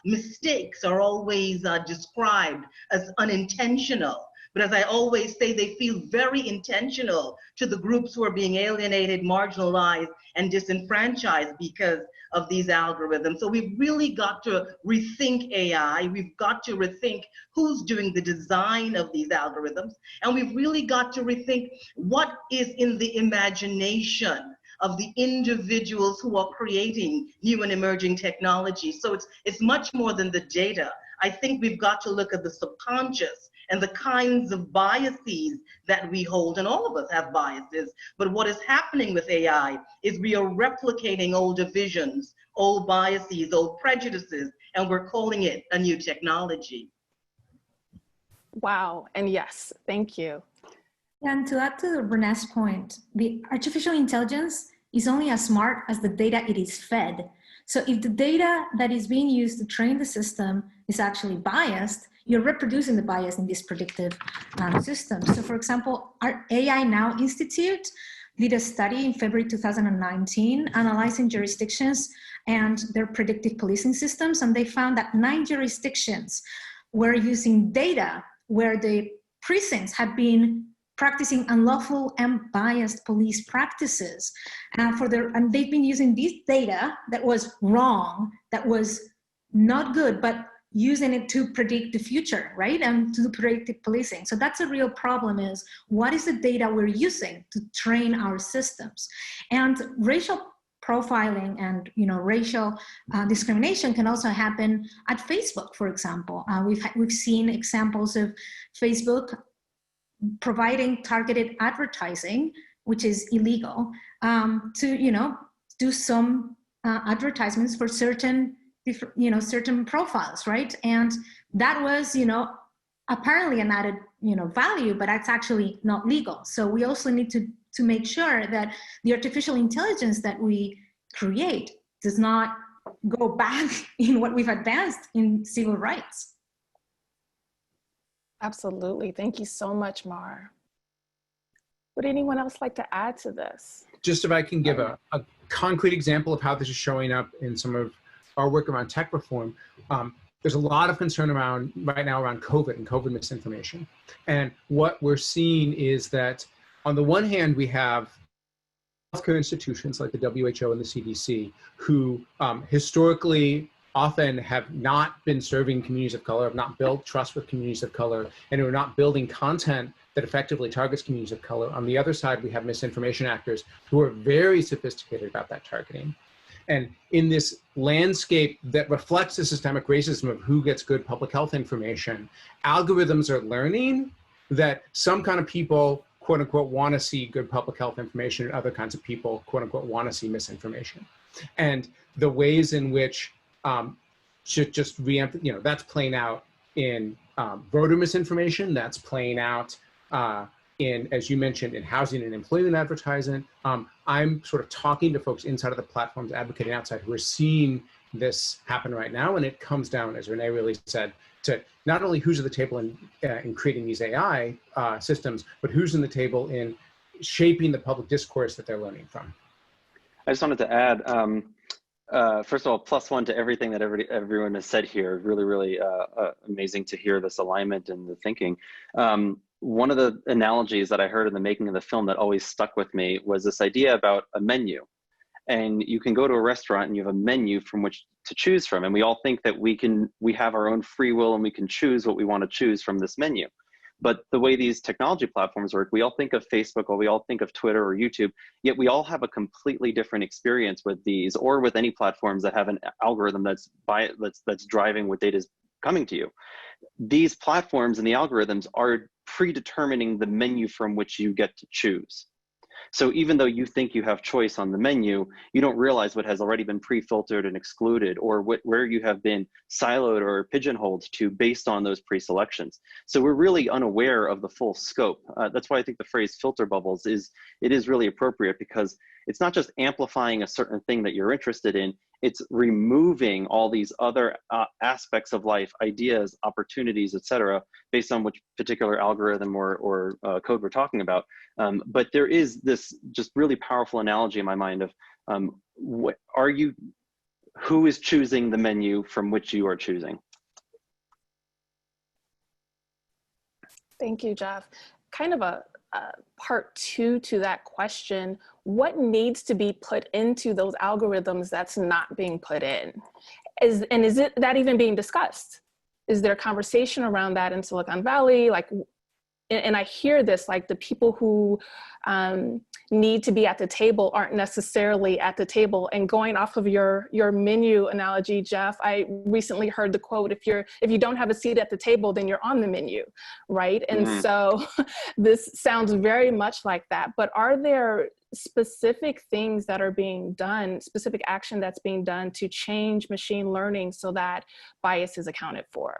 mistakes are always described as unintentional. But as I always say, they feel very intentional to the groups who are being alienated, marginalized, and disenfranchised because of these algorithms. So we've really got to rethink AI. We've got to rethink who's doing the design of these algorithms. And we've really got to rethink what is in the imagination of the individuals who are creating new and emerging technology. So it's much more than the data. I think we've got to look at the subconscious and the kinds of biases that we hold, and all of us have biases. But what is happening with AI is we are replicating old divisions, old biases, old prejudices, and we're calling it a new technology. Wow, and yes, thank you. And to add to Renee's point, the artificial intelligence is only as smart as the data it is fed. So if the data that is being used to train the system is actually biased, you're reproducing the bias in these predictive systems. So for example, our AI Now Institute did a study in February 2019 analyzing jurisdictions and their predictive policing systems, and they found that 9 jurisdictions were using data where the precincts had been practicing unlawful and biased police practices. And they've been using this data that was wrong, that was not good, but using it to predict the future, right? And to do predictive policing. So that's a real problem, is what is the data we're using to train our systems? And racial profiling and racial discrimination can also happen at Facebook, for example. We've seen examples of Facebook providing targeted advertising, which is illegal, to do some advertisements for certain profiles, right? And that was apparently an added value, but that's actually not legal. So we also need to make sure that the artificial intelligence that we create does not go back in what we've advanced in civil rights. Absolutely. Thank you so much, Mar. Would anyone else like to add to this? Just if I can give a concrete example of how this is showing up in some of our work around tech reform. There's a lot of concern right now around COVID and COVID misinformation. And what we're seeing is that on the one hand, we have healthcare institutions like the WHO and the CDC who historically often have not been serving communities of color, have not built trust with communities of color, and who are not building content that effectively targets communities of color. On the other side, we have misinformation actors who are very sophisticated about that targeting. And in this landscape that reflects the systemic racism of who gets good public health information, algorithms are learning that some kind of people, quote unquote, want to see good public health information, and other kinds of people, quote unquote, want to see misinformation. And the ways in which should just that's playing out in voter misinformation, that's playing out in, as you mentioned, in housing and employment advertising. I'm sort of talking to folks inside of the platforms, advocating outside, who are seeing this happen right now. And it comes down, as Renee really said, to not only who's at the table in creating these AI systems, but who's in the table in shaping the public discourse that they're learning from. I just wanted to add, first of all, +1 to everything that everyone has said here. Really, really amazing to hear this alignment and the thinking. One of the analogies that I heard in the making of the film that always stuck with me was this idea about a menu. And you can go to a restaurant and you have a menu from which to choose from. And we all think that we have our own free will and we can choose what we want to choose from this menu. But the way these technology platforms work, we all think of Facebook or we all think of Twitter or YouTube, yet we all have a completely different experience with these or with any platforms that have an algorithm that's driving what data is coming to you. These platforms and the algorithms are predetermining the menu from which you get to choose. So even though you think you have choice on the menu, you don't realize what has already been pre-filtered and excluded, or where you have been siloed or pigeonholed to based on those pre-selections. So we're really unaware of the full scope. That's why I think the phrase filter bubbles is really appropriate, because it's not just amplifying a certain thing that you're interested in, it's removing all these other aspects of life, ideas, opportunities, etc., based on which particular algorithm or code we're talking about. But there is this just really powerful analogy in my mind of who is choosing the menu from which you are choosing? Thank you, Jeff. Kind of a part 2 to that question, what needs to be put into those algorithms that's not being put in? Is that even being discussed? Is there a conversation around that in Silicon Valley? Like, and I hear this, like the people who need to be at the table aren't necessarily at the table. And going off of your menu analogy, Jeff, I recently heard the quote, if you don't have a seat at the table, then you're on the menu, right? And so this sounds very much like that. But are there specific things that are being done, specific action that's being done to change machine learning so that bias is accounted for?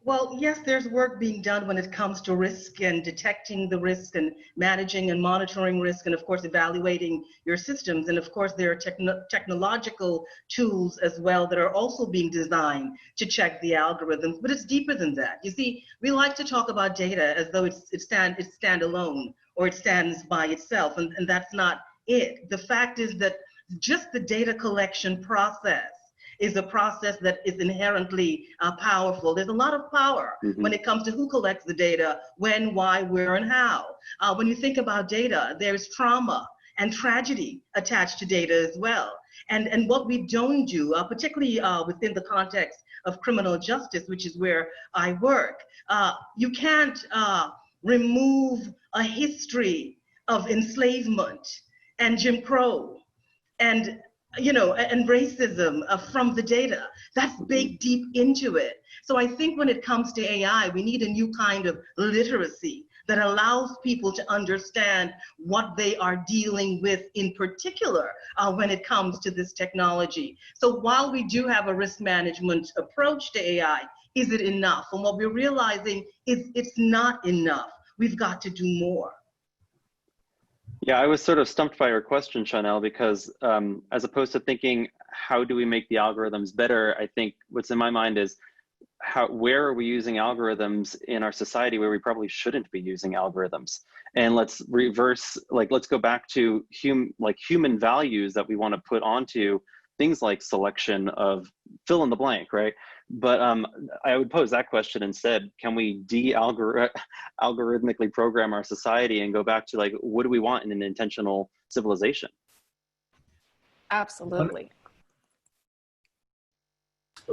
Well, yes, there's work being done when it comes to risk and detecting the risk and managing and monitoring risk, and of course evaluating your systems. And of course there are technological tools as well that are also being designed to check the algorithms, but it's deeper than that. You see, we like to talk about data as though it's standalone or it stands by itself, and that's not it. The fact is that just the data collection process is a process that is inherently powerful. There's a lot of power when it comes to who collects the data, when, why, where, and how. When you think about data, there's trauma and tragedy attached to data as well. And what we don't do, particularly within the context of criminal justice, which is where I work, you can't remove a history of enslavement and Jim Crow and racism from the data. That's baked deep into it. So I think when it comes to AI, we need a new kind of literacy that allows people to understand what they are dealing with in particular when it comes to this technology. So while we do have a risk management approach to AI, is it enough? And what we're realizing is it's not enough. We've got to do more. Yeah, I was sort of stumped by your question, Chanel, because as opposed to thinking, how do we make the algorithms better? I think what's in my mind is, where are we using algorithms in our society where we probably shouldn't be using algorithms? And let's reverse, let's go back to human values that we want to put onto things like selection of fill in the blank, right? But I would pose that question instead. Can we algorithmically program our society and go back to what do we want in an intentional civilization? Absolutely.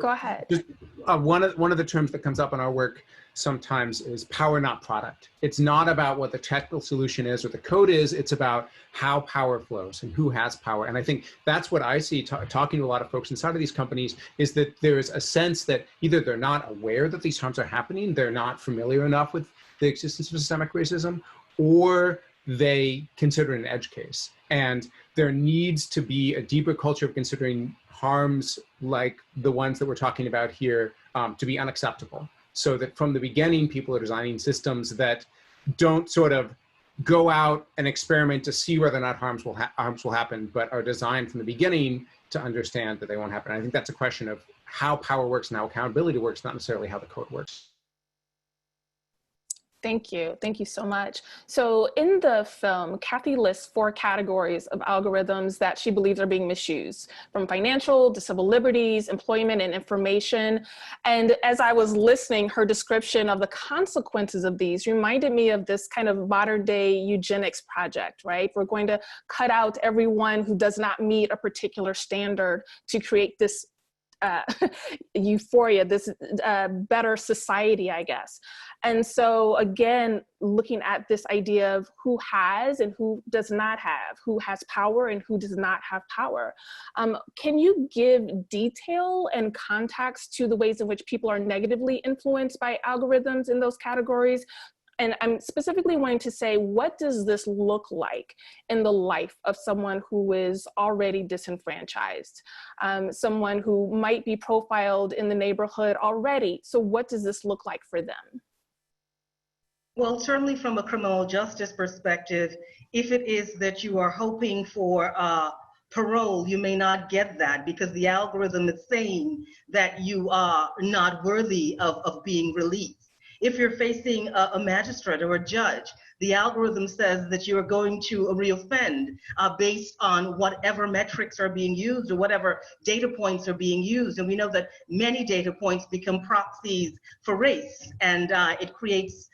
Go ahead. Just, one of the terms that comes up in our work sometimes is power, not product. It's not about what the technical solution is or the code is. It's about how power flows and who has power. And I think that's what I see talking to a lot of folks inside of these companies, is that there's a sense that either they're not aware that these harms are happening, they're not familiar enough with the existence of systemic racism, or they consider it an edge case. And there needs to be a deeper culture of considering harms like the ones that we're talking about here to be unacceptable. So that from the beginning, people are designing systems that don't sort of go out and experiment to see whether or not harms will happen, but are designed from the beginning to understand that they won't happen. I think that's a question of how power works and how accountability works, not necessarily how the code works. Thank you. Thank you so much. So in the film, Kathy lists 4 categories of algorithms that she believes are being misused, from financial to civil liberties, employment, and information. And as I was listening, her description of the consequences of these reminded me of this kind of modern day eugenics project, right? We're going to cut out everyone who does not meet a particular standard to create this euphoria, this better society, I guess. And so again, looking at this idea of who has and who does not have, who has power and who does not have power. Can you give detail and context to the ways in which people are negatively influenced by algorithms in those categories? And I'm specifically wanting to say, what does this look like in the life of someone who is already disenfranchised, someone who might be profiled in the neighborhood already? So what does this look like for them? Well, certainly from a criminal justice perspective, if it is that you are hoping for parole, you may not get that because the algorithm is saying that you are not worthy of being released. If you're facing a magistrate or a judge, the algorithm says that you are going to reoffend based on whatever metrics are being used or whatever data points are being used. And we know that many data points become proxies for race. And it creates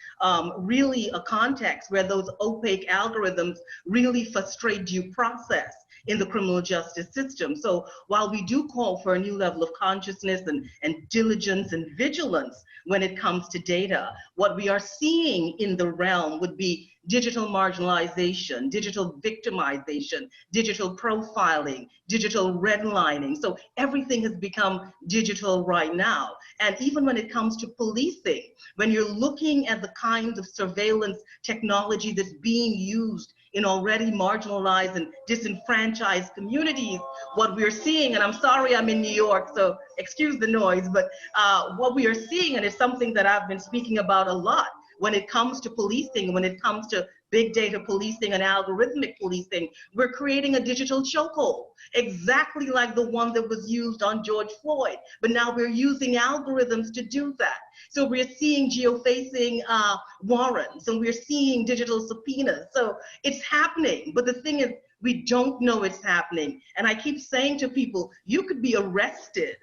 really a context where those opaque algorithms really frustrate due process in the criminal justice system. So while we do call for a new level of consciousness and diligence and vigilance when it comes to data, what we are seeing in the realm would be digital marginalization, digital victimization, digital profiling, digital redlining. So everything has become digital right now. And even when it comes to policing, when you're looking at the kinds of surveillance technology that's being used in already marginalized and disenfranchised communities, what we're seeing, and I'm sorry I'm in New York, so excuse the noise, but what we are seeing, and it's something that I've been speaking about a lot, when it comes to policing, when it comes to big data policing and algorithmic policing, we're creating a digital chokehold, exactly like the one that was used on George Floyd. But now we're using algorithms to do that. So we're seeing geofacing warrants, and we're seeing digital subpoenas. So it's happening. But the thing is, we don't know it's happening. And I keep saying to people, you could be arrested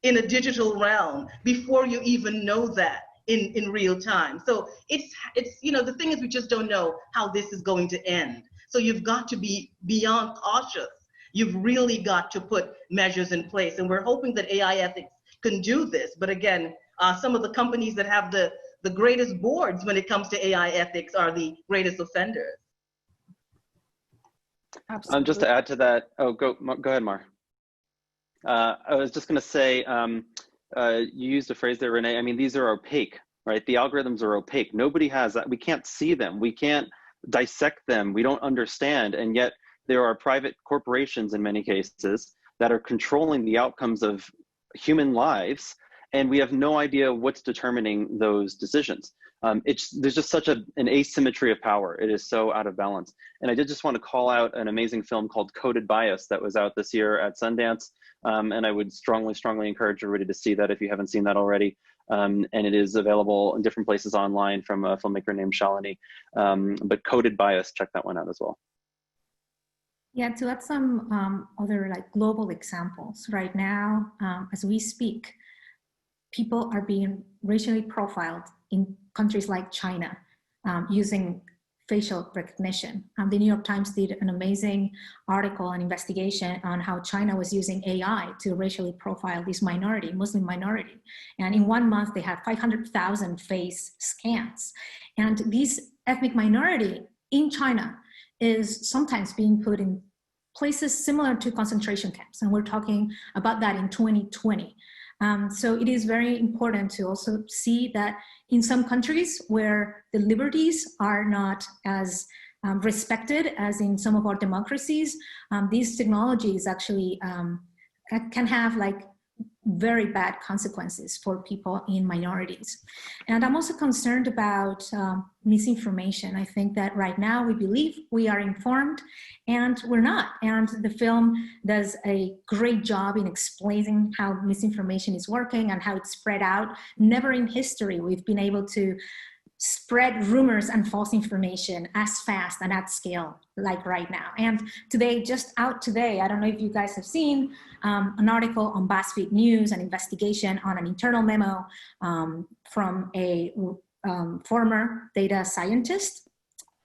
in a digital realm before you even know that in real time. So it's you know, the thing is, we just don't know how this is going to end. So you've got to be beyond cautious. You've really got to put measures in place. And we're hoping that AI ethics can do this. But again, some of the companies that have the greatest boards when it comes to AI ethics are the greatest offenders. Absolutely. Just to add to that, oh, go ahead, Mar. I was just going to say, you used a phrase there, Renee. I mean, these are opaque, right? The algorithms are opaque. Nobody has that. We can't see them. We can't dissect them. We don't understand. And yet there are private corporations in many cases that are controlling the outcomes of human lives. And we have no idea what's determining those decisions. There's just such an asymmetry of power. It is so out of balance. And I did just want to call out an amazing film called Coded Bias that was out this year at Sundance. And I would strongly encourage everybody to see that if you haven't seen that already. And it is available in different places online from a filmmaker named Shalini. But Coded Bias, check that one out as well. Yeah, to add some other like global examples, right now, as we speak, people are being racially profiled in countries like China using facial recognition. The New York Times did an amazing article and investigation on how China was using AI to racially profile this minority, Muslim minority. And in 1 month, they had 500,000 face scans. And this ethnic minority in China is sometimes being put in places similar to concentration camps. And we're talking about that in 2020. So it is very important to also see that in some countries where the liberties are not as respected as in some of our democracies, these technologies actually can have like very bad consequences for people in minorities. And I'm also concerned about misinformation. I think that right now we believe we are informed and we're not. And the film does a great job in explaining how misinformation is working and how it's spread out. Never in history we've been able to spread rumors and false information as fast and at scale like right now. And today, just out today, I don't know if you guys have seen an article on BuzzFeed News, an investigation on an internal memo from a former data scientist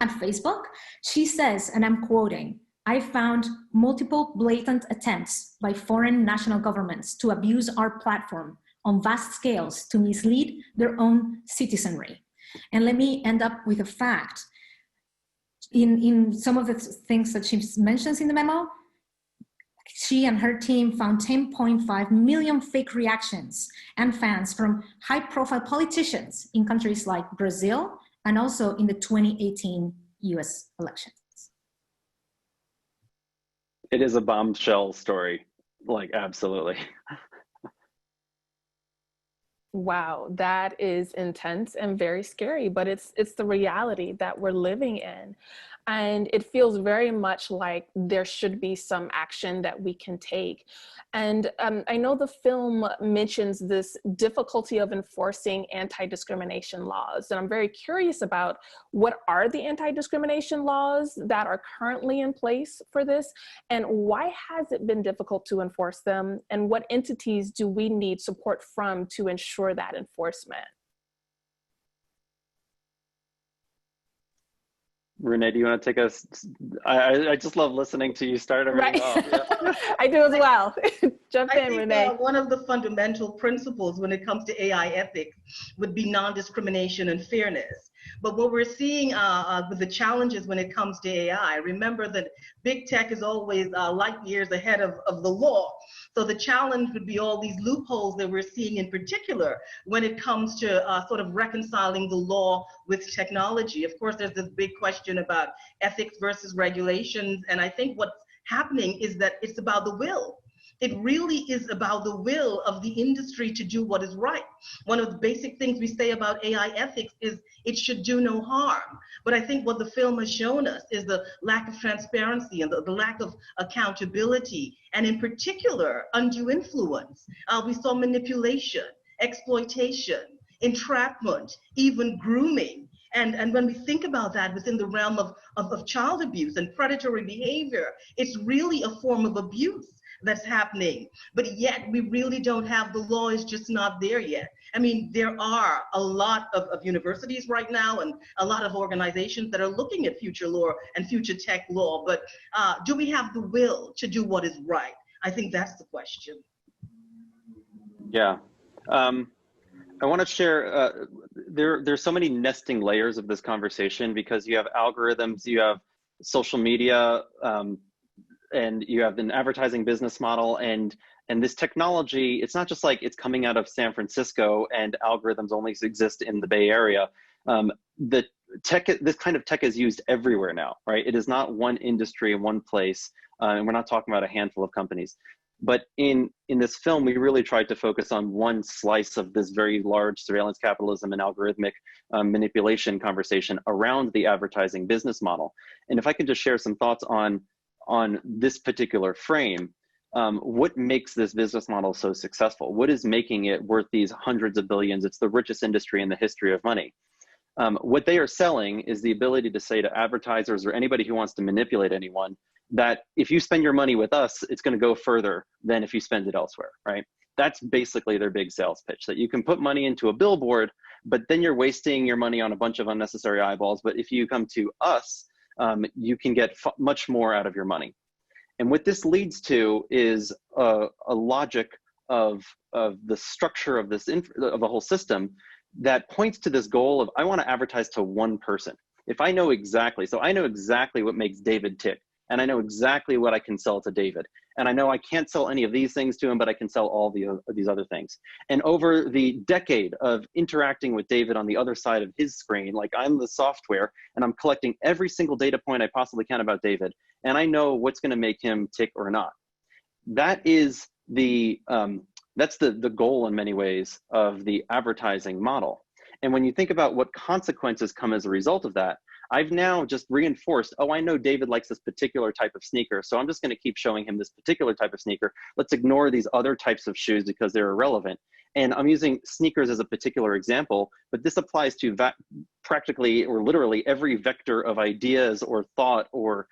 at Facebook. She says, and I'm quoting, "I found multiple blatant attempts by foreign national governments to abuse our platform on vast scales to mislead their own citizenry." And let me end up with a fact. In some of the things that she mentions in the memo, she and her team found 10.5 million fake reactions and fans from high-profile politicians in countries like Brazil and also in the 2018 US elections. It is a bombshell story, like absolutely. Wow, that is intense and very scary, but it's the reality that we're living in. And it feels very much like there should be some action that we can take. And I know the film mentions this difficulty of enforcing anti-discrimination laws. And I'm very curious about what are the anti-discrimination laws that are currently in place for this? And why has it been difficult to enforce them? And what entities do we need support from to ensure that enforcement? Renee, do you want to take us? I just love listening to you start everything off. Yeah. I do as well. Jump in, Renee. One of the fundamental principles when it comes to AI ethics would be non-discrimination and fairness. But what we're seeing with the challenges when it comes to AI, remember that big tech is always light years ahead of the law. So the challenge would be all these loopholes that we're seeing in particular when it comes to sort of reconciling the law with technology. Of course, there's this big question about ethics versus regulations. And I think what's happening is that it's about the will. It really is about the will of the industry to do what is right. One of the basic things we say about AI ethics is it should do no harm. But I think what the film has shown us is the lack of transparency and the lack of accountability, and in particular, undue influence. We saw manipulation, exploitation, entrapment, even grooming. And when we think about that within the realm of child abuse and predatory behavior, it's really a form of abuse that's happening, but yet we really don't have, the law is just not there yet. I mean, there are a lot of universities right now and a lot of organizations that are looking at future law and future tech law, but do we have the will to do what is right? I think that's the question. Yeah. I want to share, there's so many nesting layers of this conversation because you have algorithms, you have social media, and you have an advertising business model, and this technology, it's not just like it's coming out of San Francisco and algorithms only exist in the Bay Area. The tech, this kind of tech is used everywhere now, right? It is not one industry in one place, and we're not talking about a handful of companies. But in this film, we really tried to focus on one slice of this very large surveillance capitalism and algorithmic manipulation conversation around the advertising business model. And if I could just share some thoughts on this particular frame, what makes this business model so successful? What is making it worth these hundreds of billions? It's the richest industry in the history of money. What they are selling is the ability to say to advertisers or anybody who wants to manipulate anyone that if you spend your money with us, it's going to go further than if you spend it elsewhere, right? That's basically their big sales pitch, that you can put money into a billboard, but then you're wasting your money on a bunch of unnecessary eyeballs. But if you come to us, you can get much more out of your money. And what this leads to is a logic of the structure of this of the whole system that points to this goal of, I want to advertise to one person. If I know exactly, so I know exactly what makes David tick, and I know exactly what I can sell to David. And I know I can't sell any of these things to him, but I can sell all these other things. And over the decade of interacting with David on the other side of his screen, like I'm the software and I'm collecting every single data point I possibly can about David, and I know what's going to make him tick or not. That is that's the goal in many ways of the advertising model. And when you think about what consequences come as a result of that, I've now just reinforced, oh, I know David likes this particular type of sneaker, so I'm just going to keep showing him this particular type of sneaker. Let's ignore these other types of shoes because they're irrelevant. And I'm using sneakers as a particular example, but this applies to practically or literally every vector of ideas or thought or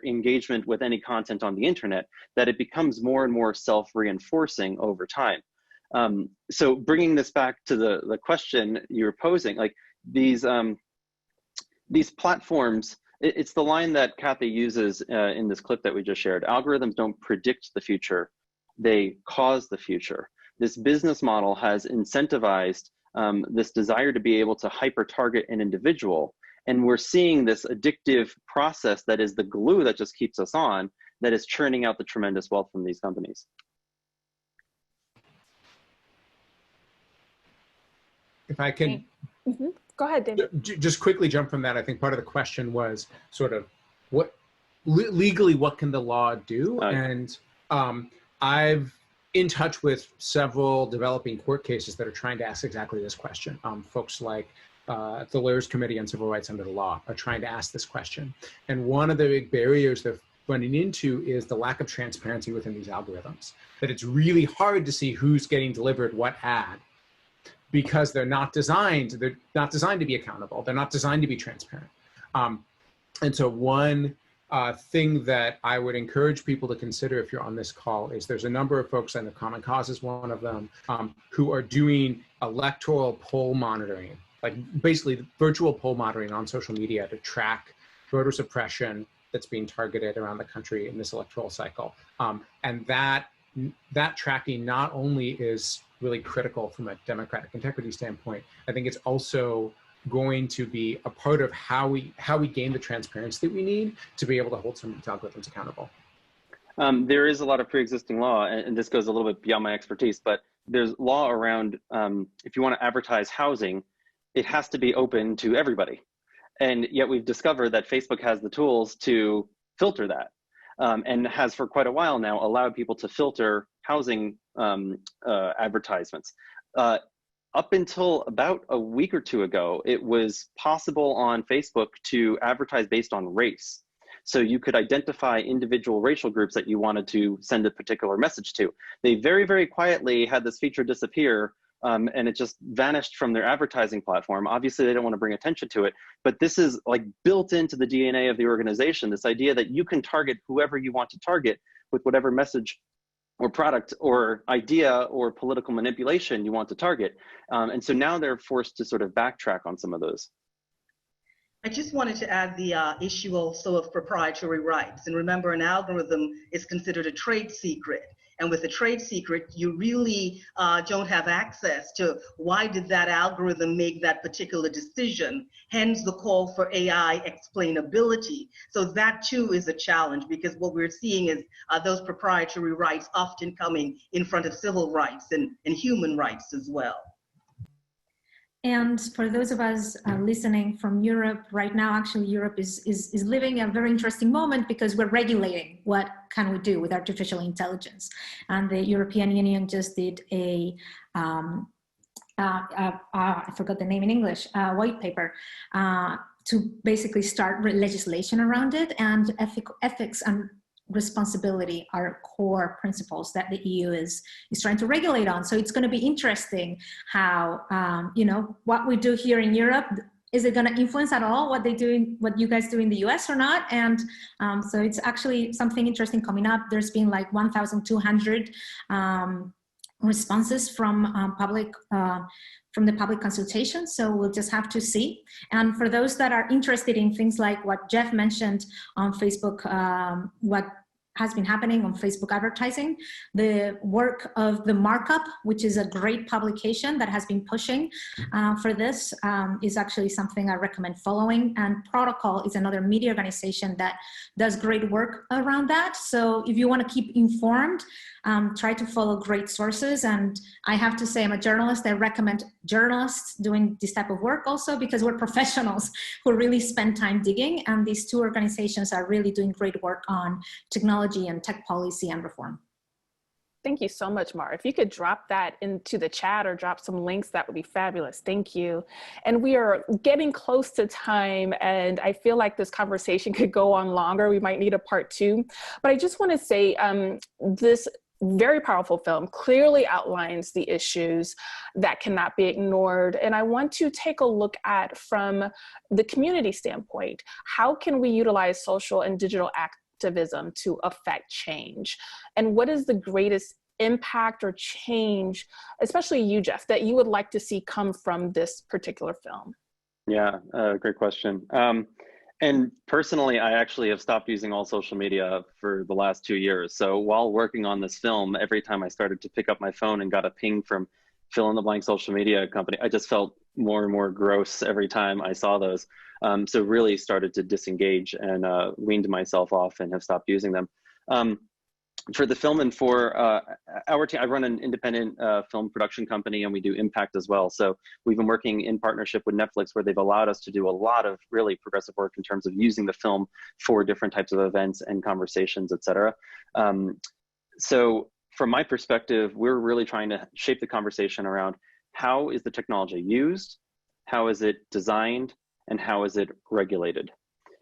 engagement with any content on the internet, that it becomes more and more self-reinforcing over time. So bringing this back to the question you're posing, like these platforms, it's the line that Kathy uses in this clip that we just shared. Algorithms don't predict the future, they cause the future. This business model has incentivized this desire to be able to hyper-target an individual. And we're seeing this addictive process that is the glue that just keeps us on, that is churning out the tremendous wealth from these companies. If I can Go ahead, David. just quickly jump from that, I think part of the question was sort of what legally, what can the law do? And I've in touch with several developing court cases that are trying to ask exactly this question. Folks like the Lawyers Committee on Civil Rights Under the Law are trying to ask this question. And one of the big barriers they're running into is the lack of transparency within these algorithms, that it's really hard to see who's getting delivered what ad, because they're not designed to be accountable. They're not designed to be transparent. And so one thing that I would encourage people to consider if you're on this call is there's a number of folks, and the Common Cause is one of them, who are doing electoral poll monitoring, like basically virtual poll monitoring on social media to track voter suppression that's being targeted around the country in this electoral cycle. And that tracking not only is really critical from a democratic integrity standpoint, I think it's also going to be a part of how we gain the transparency that we need to be able to hold some of these algorithms accountable. There is a lot of pre-existing law, and this goes a little bit beyond my expertise, but there's law around if you want to advertise housing, it has to be open to everybody. And yet we've discovered that Facebook has the tools to filter that. And has for quite a while now allowed people to filter housing advertisements. Up until about a week or two ago, it was possible on Facebook to advertise based on race. So you could identify individual racial groups that you wanted to send a particular message to. They very, very quietly had this feature disappear, and it just vanished from their advertising platform. Obviously, they don't want to bring attention to it, but this is like built into the DNA of the organization, this idea that you can target whoever you want to target with whatever message or product or idea or political manipulation you want to target. And so now they're forced to sort of backtrack on some of those. I just wanted to add the issue also of proprietary rights. And remember, an algorithm is considered a trade secret. And with a trade secret, you really don't have access to why did that algorithm make that particular decision, hence the call for AI explainability. So that too is a challenge, because what we're seeing is those proprietary rights often coming in front of civil rights and human rights as well. And for those of us listening from Europe right now, actually Europe is living a very interesting moment because we're regulating what can we do with artificial intelligence. And the European Union just did a, I forgot the name in English, white paper to basically start legislation around it, and ethics and responsibility are core principles that the EU is trying to regulate on. So it's going to be interesting how, you know, what we do here in Europe, is it going to influence at all what what you guys do in the US or not? And so it's actually something interesting coming up. There's been like 1,200 responses from the public consultation. So we'll just have to see. And for those that are interested in things like what Jeff mentioned on Facebook, what has been happening on Facebook advertising, the work of The Markup, which is a great publication that has been pushing for this, is actually something I recommend following. And Protocol is another media organization that does great work around that. So if you want to keep informed, try to follow great sources. And I have to say, I'm a journalist. I recommend journalists doing this type of work also, because we're professionals who really spend time digging. And these two organizations are really doing great work on technology and tech policy and reform. Thank you so much, Mar. If you could drop that into the chat or drop some links, that would be fabulous. Thank you. And we are getting close to time, and I feel like this conversation could go on longer. We might need a part 2. But I just want to say this very powerful film clearly outlines the issues that cannot be ignored. And I want to take a look at, from the community standpoint, how can we utilize social and digital activism to affect change? And what is the greatest impact or change, especially you, Jeff, that you would like to see come from this particular film? Yeah, great question. And personally, I actually have stopped using all social media for the last 2 years. So while working on this film, every time I started to pick up my phone and got a ping from fill in the blank social media company, I just felt more and more gross every time I saw those. So really started to disengage and weaned myself off and have stopped using them. For the film and for our team, I run an independent film production company, and we do impact as well. So we've been working in partnership with Netflix, where they've allowed us to do a lot of really progressive work in terms of using the film for different types of events and conversations, et cetera. So from my perspective, we're really trying to shape the conversation around how is the technology used, how is it designed, and how is it regulated?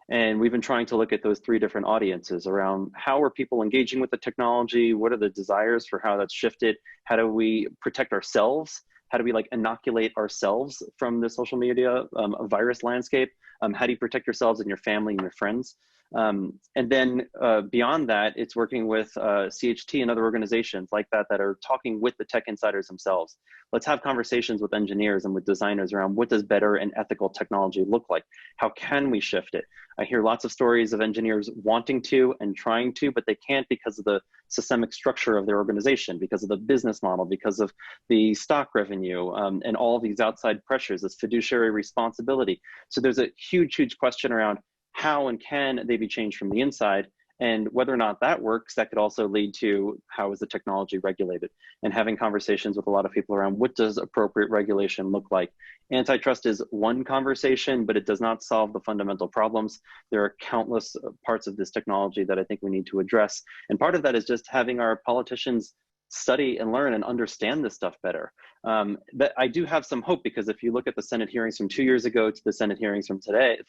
And we've been trying to look at those 3 different audiences around how are people engaging with the technology, what are the desires for how that's shifted, how do we protect ourselves, how do we like inoculate ourselves from the social media virus landscape, how do you protect yourselves and your family and your friends? And then beyond that, it's working with CHT and other organizations like that that are talking with the tech insiders themselves. Let's have conversations with engineers and with designers around what does better and ethical technology look like? How can we shift it? I hear lots of stories of engineers wanting to and trying to, but they can't because of the systemic structure of their organization, because of the business model, because of the stock revenue, and all of these outside pressures, this fiduciary responsibility. So there's a huge, huge question around how and can they be changed from the inside, and whether or not that works, that could also lead to how is the technology regulated, and having conversations with a lot of people around what does appropriate regulation look like. Antitrust is one conversation, but it does not solve the fundamental problems. There are countless parts of this technology that I think we need to address. And part of that is just having our politicians study and learn and understand this stuff better. But I do have some hope, because if you look at the Senate hearings from 2 years ago to the Senate hearings from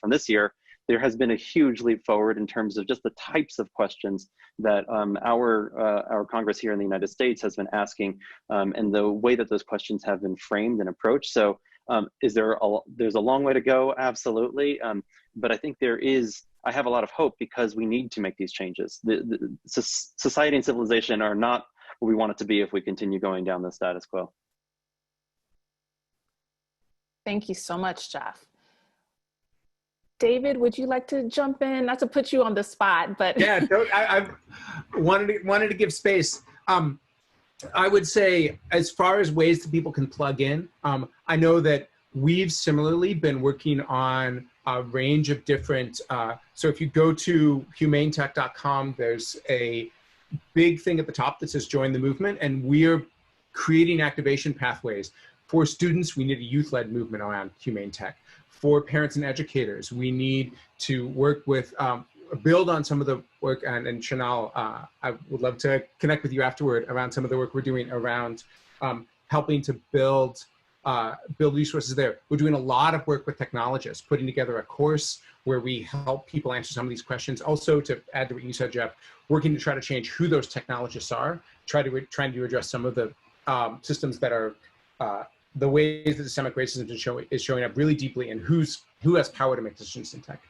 this year, there has been a huge leap forward in terms of just the types of questions that our Congress here in the United States has been asking, and the way that those questions have been framed and approached. So there's a long way to go, absolutely. But I think I have a lot of hope, because we need to make these changes. The society and civilization are not what we want it to be if we continue going down the status quo. Thank you so much, Jeff. David, would you like to jump in? Not to put you on the spot, but yeah, I wanted to give space. I would say, as far as ways that people can plug in, I know that we've similarly been working on a range of different. So if you go to humanetech.com, there's a big thing at the top that says join the movement, and we're creating activation pathways For students, we need a youth-led movement around humane tech. For parents and educators, we need to work with, build on some of the work, and Chanel, I would love to connect with you afterward around some of the work we're doing around helping to build resources there. We're doing a lot of work with technologists, putting together a course where we help people answer some of these questions. Also, to add to what you said, Jeff, working to try to change who those technologists are, trying to address some of the systems that are the ways that systemic racism is showing up really deeply, and who has power to make decisions in tech.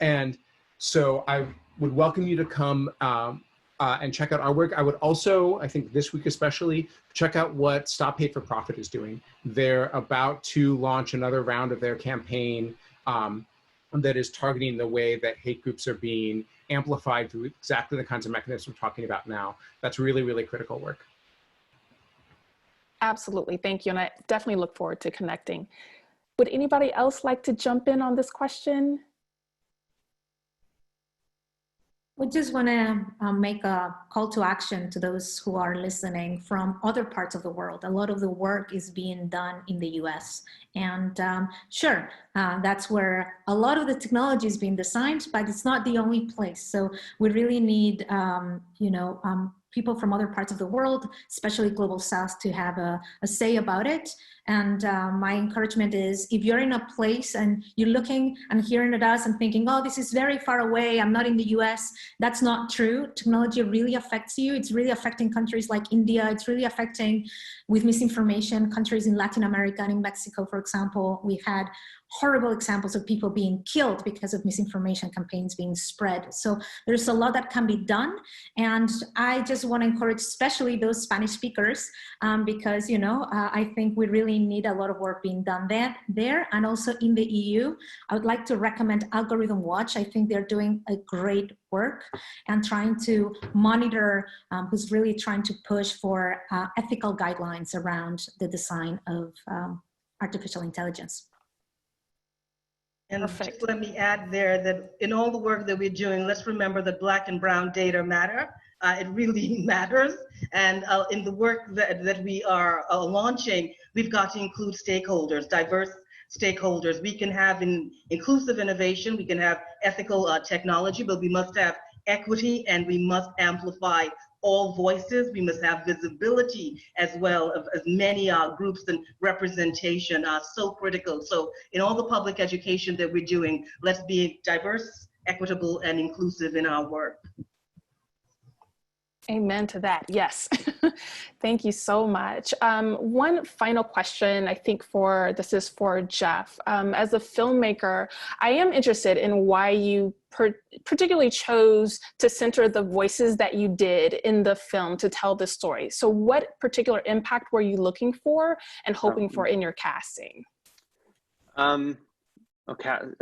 And so I would welcome you to come and check out our work. I would also, I think this week especially, check out what Stop Hate for Profit is doing. They're about to launch another round of their campaign that is targeting the way that hate groups are being amplified through exactly the kinds of mechanisms we're talking about now. That's really, really critical work. Absolutely, thank you. And I definitely look forward to connecting. Would anybody else like to jump in on this question? We just want to make a call to action to those who are listening from other parts of the world. A lot of the work is being done in the US. And sure, that's where a lot of the technology is being designed, but it's not the only place. So we really need, people from other parts of the world, especially Global South, to have a say about it. And my encouragement is, if you're in a place and you're looking and hearing at us and thinking, oh, this is very far away, I'm not in the US, that's not true. Technology really affects you. It's really affecting countries like India. It's really affecting, with misinformation, countries in Latin America and in Mexico, for example. We've had horrible examples of people being killed because of misinformation campaigns being spread. So there's a lot that can be done. And I just want to encourage especially those Spanish speakers, because, I think we really need a lot of work being done there. And also in the EU, I would like to recommend Algorithm Watch. I think they're doing a great work and trying to monitor, who's really trying to push for ethical guidelines around the design of artificial intelligence. And Perfect. just let me add there that in all the work that we're doing, let's remember that Black and brown data matter. It really matters. And in the work that we are launching, we've got to include stakeholders, diverse stakeholders. We can have inclusive innovation, we can have ethical technology, but we must have equity, and we must amplify all voices. We must have visibility as well of as many groups, and representation are so critical. So in all the public education that we're doing, let's be diverse, equitable, and inclusive in our work. Amen to that. Yes. Thank you so much. One final question, I think this is for Jeff. As a filmmaker, I am interested in why you particularly chose to center the voices that you did in the film to tell the story. So what particular impact were you looking for and hoping for in your casting?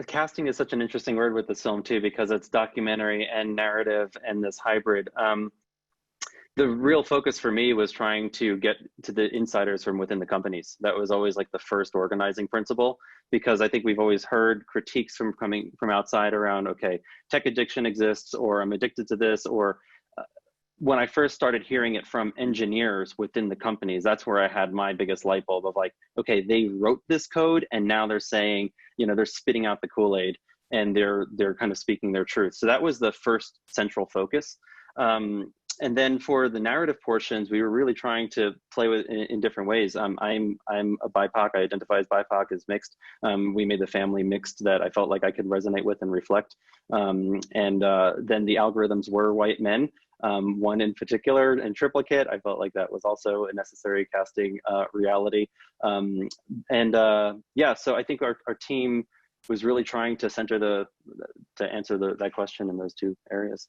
Casting is such an interesting word with this film too, because it's documentary and narrative and this hybrid. The real focus for me was trying to get to the insiders from within the companies. That was always like the first organizing principle, because I think we've always heard critiques coming from outside around, okay, tech addiction exists, or I'm addicted to this, or when I first started hearing it from engineers within the companies, that's where I had my biggest light bulb of like, okay, they wrote this code and now they're saying, they're spitting out the Kool-Aid and they're kind of speaking their truth. So that was the first central focus. And then for the narrative portions, we were really trying to play with in different ways. I'm a BIPOC. I identify as BIPOC, as mixed. We made the family mixed that I felt like I could resonate with and reflect. Then the algorithms were white men. One in particular, in triplicate, I felt like that was also a necessary casting reality. Yeah, so I think our team was really trying to answer that question in those two areas.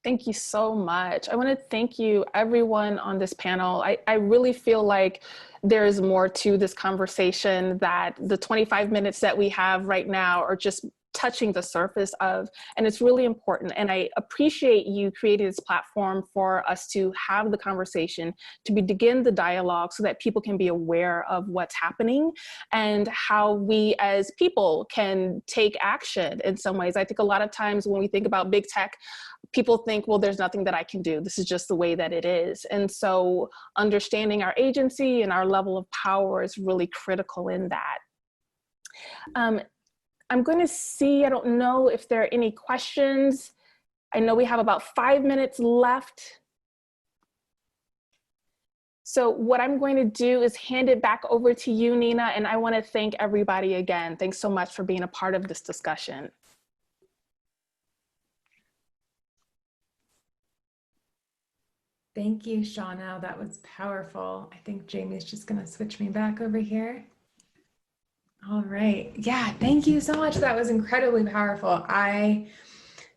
Thank you so much. I want to thank you, everyone on this panel. I really feel like there is more to this conversation, that the 25 minutes that we have right now are just touching the surface of, and it's really important. And I appreciate you creating this platform for us to have the conversation, to begin the dialogue so that people can be aware of what's happening and how we as people can take action in some ways. I think a lot of times when we think about big tech, people think, well, there's nothing that I can do. This is just the way that it is. And so understanding our agency and our level of power is really critical in that. I'm going to see, I don't know if there are any questions. I know we have about 5 minutes left. So what I'm going to do is hand it back over to you, Nina, and I want to thank everybody again. Thanks so much for being a part of this discussion. Thank you, Shauna. That was powerful. I think Jamie's just going to switch me back over here. All right. Yeah, thank you so much. That was incredibly powerful. I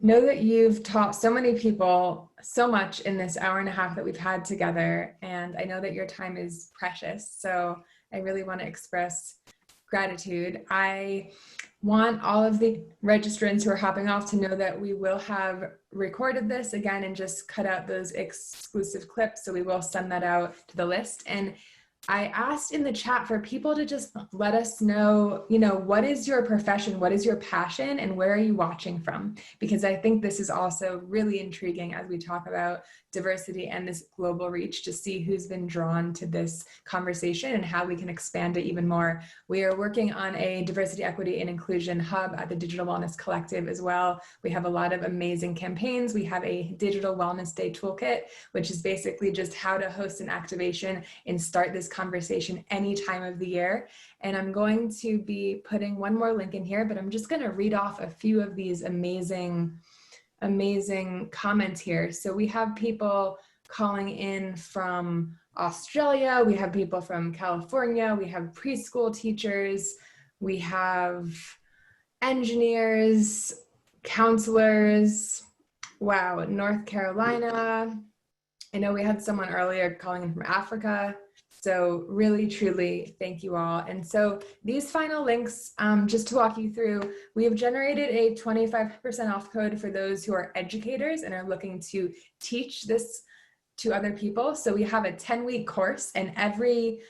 know that you've taught so many people so much in this hour and a half that we've had together, and I know that your time is precious. So I really want to express gratitude. I want all of the registrants who are hopping off to know that we will have recorded this again and just cut out those exclusive clips. So we will send that out to the list. And I asked in the chat for people to just let us know, what is your profession? What is your passion? And where are you watching from? Because I think this is also really intriguing as we talk about diversity and this global reach, to see who's been drawn to this conversation and how we can expand it even more. We are working on a diversity, equity, and inclusion hub at the Digital Wellness Collective as well. We have a lot of amazing campaigns. We have a Digital Wellness Day toolkit, which is basically just how to host an activation and start this conversation any time of the year. And I'm going to be putting one more link in here, but I'm just going to read off a few of these amazing comments here. So we have people calling in from Australia. We have people from California. We have preschool teachers. We have engineers, counselors. Wow, North Carolina. I know we had someone earlier calling in from Africa. So really, truly, thank you all. And so these final links, just to walk you through, we have generated a 25% off code for those who are educators and are looking to teach this to other people. So we have a 10-week course, and every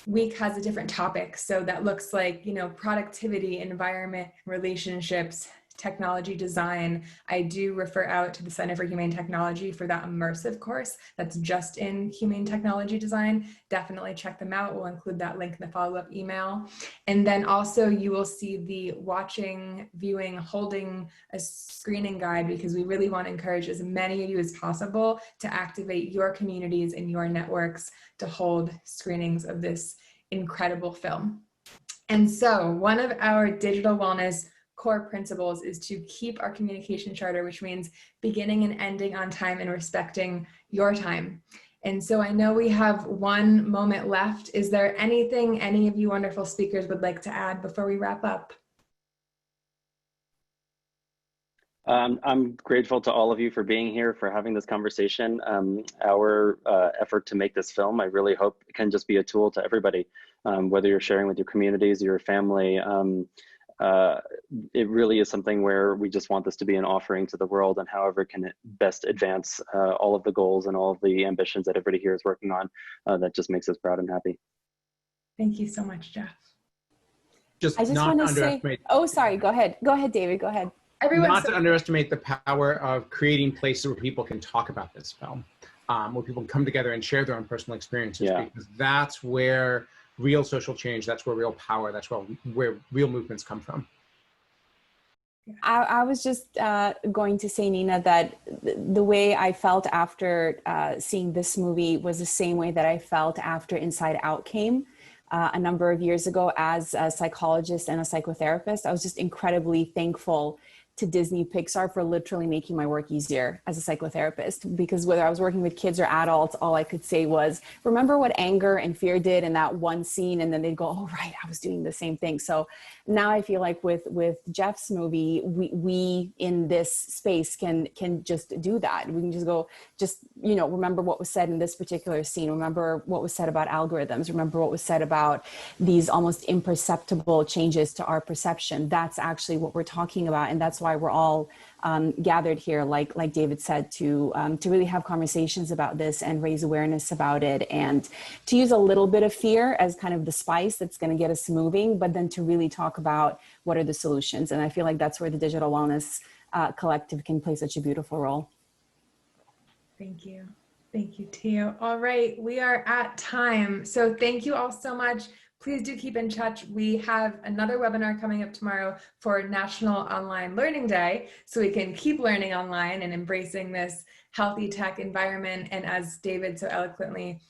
week has a different topic. So that looks like, productivity, environment, relationships, technology design. I do refer out to the Center for Humane Technology for that immersive course that's just in humane technology design. Definitely check them out. We'll include that link in the follow-up email. And then also you will see the watching, viewing, holding a screening guide, because we really want to encourage as many of you as possible to activate your communities and your networks to hold screenings of this incredible film. And so one of our digital wellness core principles is to keep our communication charter, which means beginning and ending on time and respecting your time. And so I know we have one moment left. Is there anything any of you wonderful speakers would like to add before we wrap up? I'm grateful to all of you for being here, for having this conversation. Our effort to make this film, I really hope it can just be a tool to everybody, whether you're sharing with your communities, your family. It really is something where we just want this to be an offering to the world, and however can it best advance all of the goals and all of the ambitions that everybody here is working on. That just makes us proud and happy. Thank you so much, Jeff. I just want to say, oh, sorry, go ahead. Go ahead, David, go ahead. Not to underestimate the power of creating places where people can talk about this film, where people can come together and share their own personal experiences, because that's where real social change, that's where real power, that's where real movements come from. I was just going to say, Nina, that the way I felt after seeing this movie was the same way that I felt after Inside Out came a number of years ago as a psychologist and a psychotherapist. I was just incredibly thankful to Disney, Pixar for literally making my work easier as a psychotherapist, because whether I was working with kids or adults, all I could say was, remember what anger and fear did in that one scene? And then they'd go, oh, right, I was doing the same thing. So now I feel like with Jeff's movie, we in this space can just do that. We can just go, remember what was said in this particular scene. Remember what was said about algorithms. Remember what was said about these almost imperceptible changes to our perception. That's actually what we're talking about. And that's why we're all gathered here, like David said, to really have conversations about this and raise awareness about it, and to use a little bit of fear as kind of the spice that's going to get us moving, but then to really talk about what are the solutions. And I feel like that's where the Digital Wellness Collective can play such a beautiful role. Thank you. Thank you, Teo. All right, we are at time. So thank you all so much. Please do keep in touch. We have another webinar coming up tomorrow for National Online Learning Day, so we can keep learning online and embracing this healthy tech environment. And as David so eloquently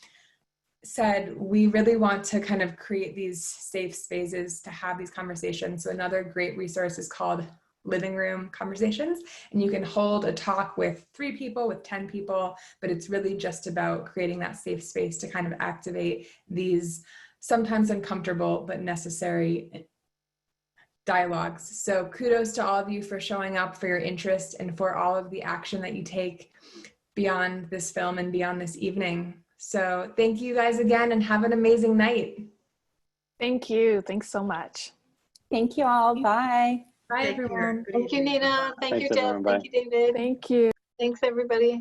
said, we really want to kind of create these safe spaces to have these conversations. So another great resource is called Living Room Conversations, and you can hold a talk with 3 people, with 10 people, but it's really just about creating that safe space to kind of activate these sometimes uncomfortable but necessary dialogues. So kudos to all of you for showing up, for your interest, and for all of the action that you take beyond this film and beyond this evening. So thank you guys again, and have an amazing night. Thank you. Thanks so much. Thank you all. Bye. Bye, everyone. Thank you, Nina. Thank Thanks, you, Jeff. everyone. Bye. Thank you, David. Thank you. Thanks, everybody.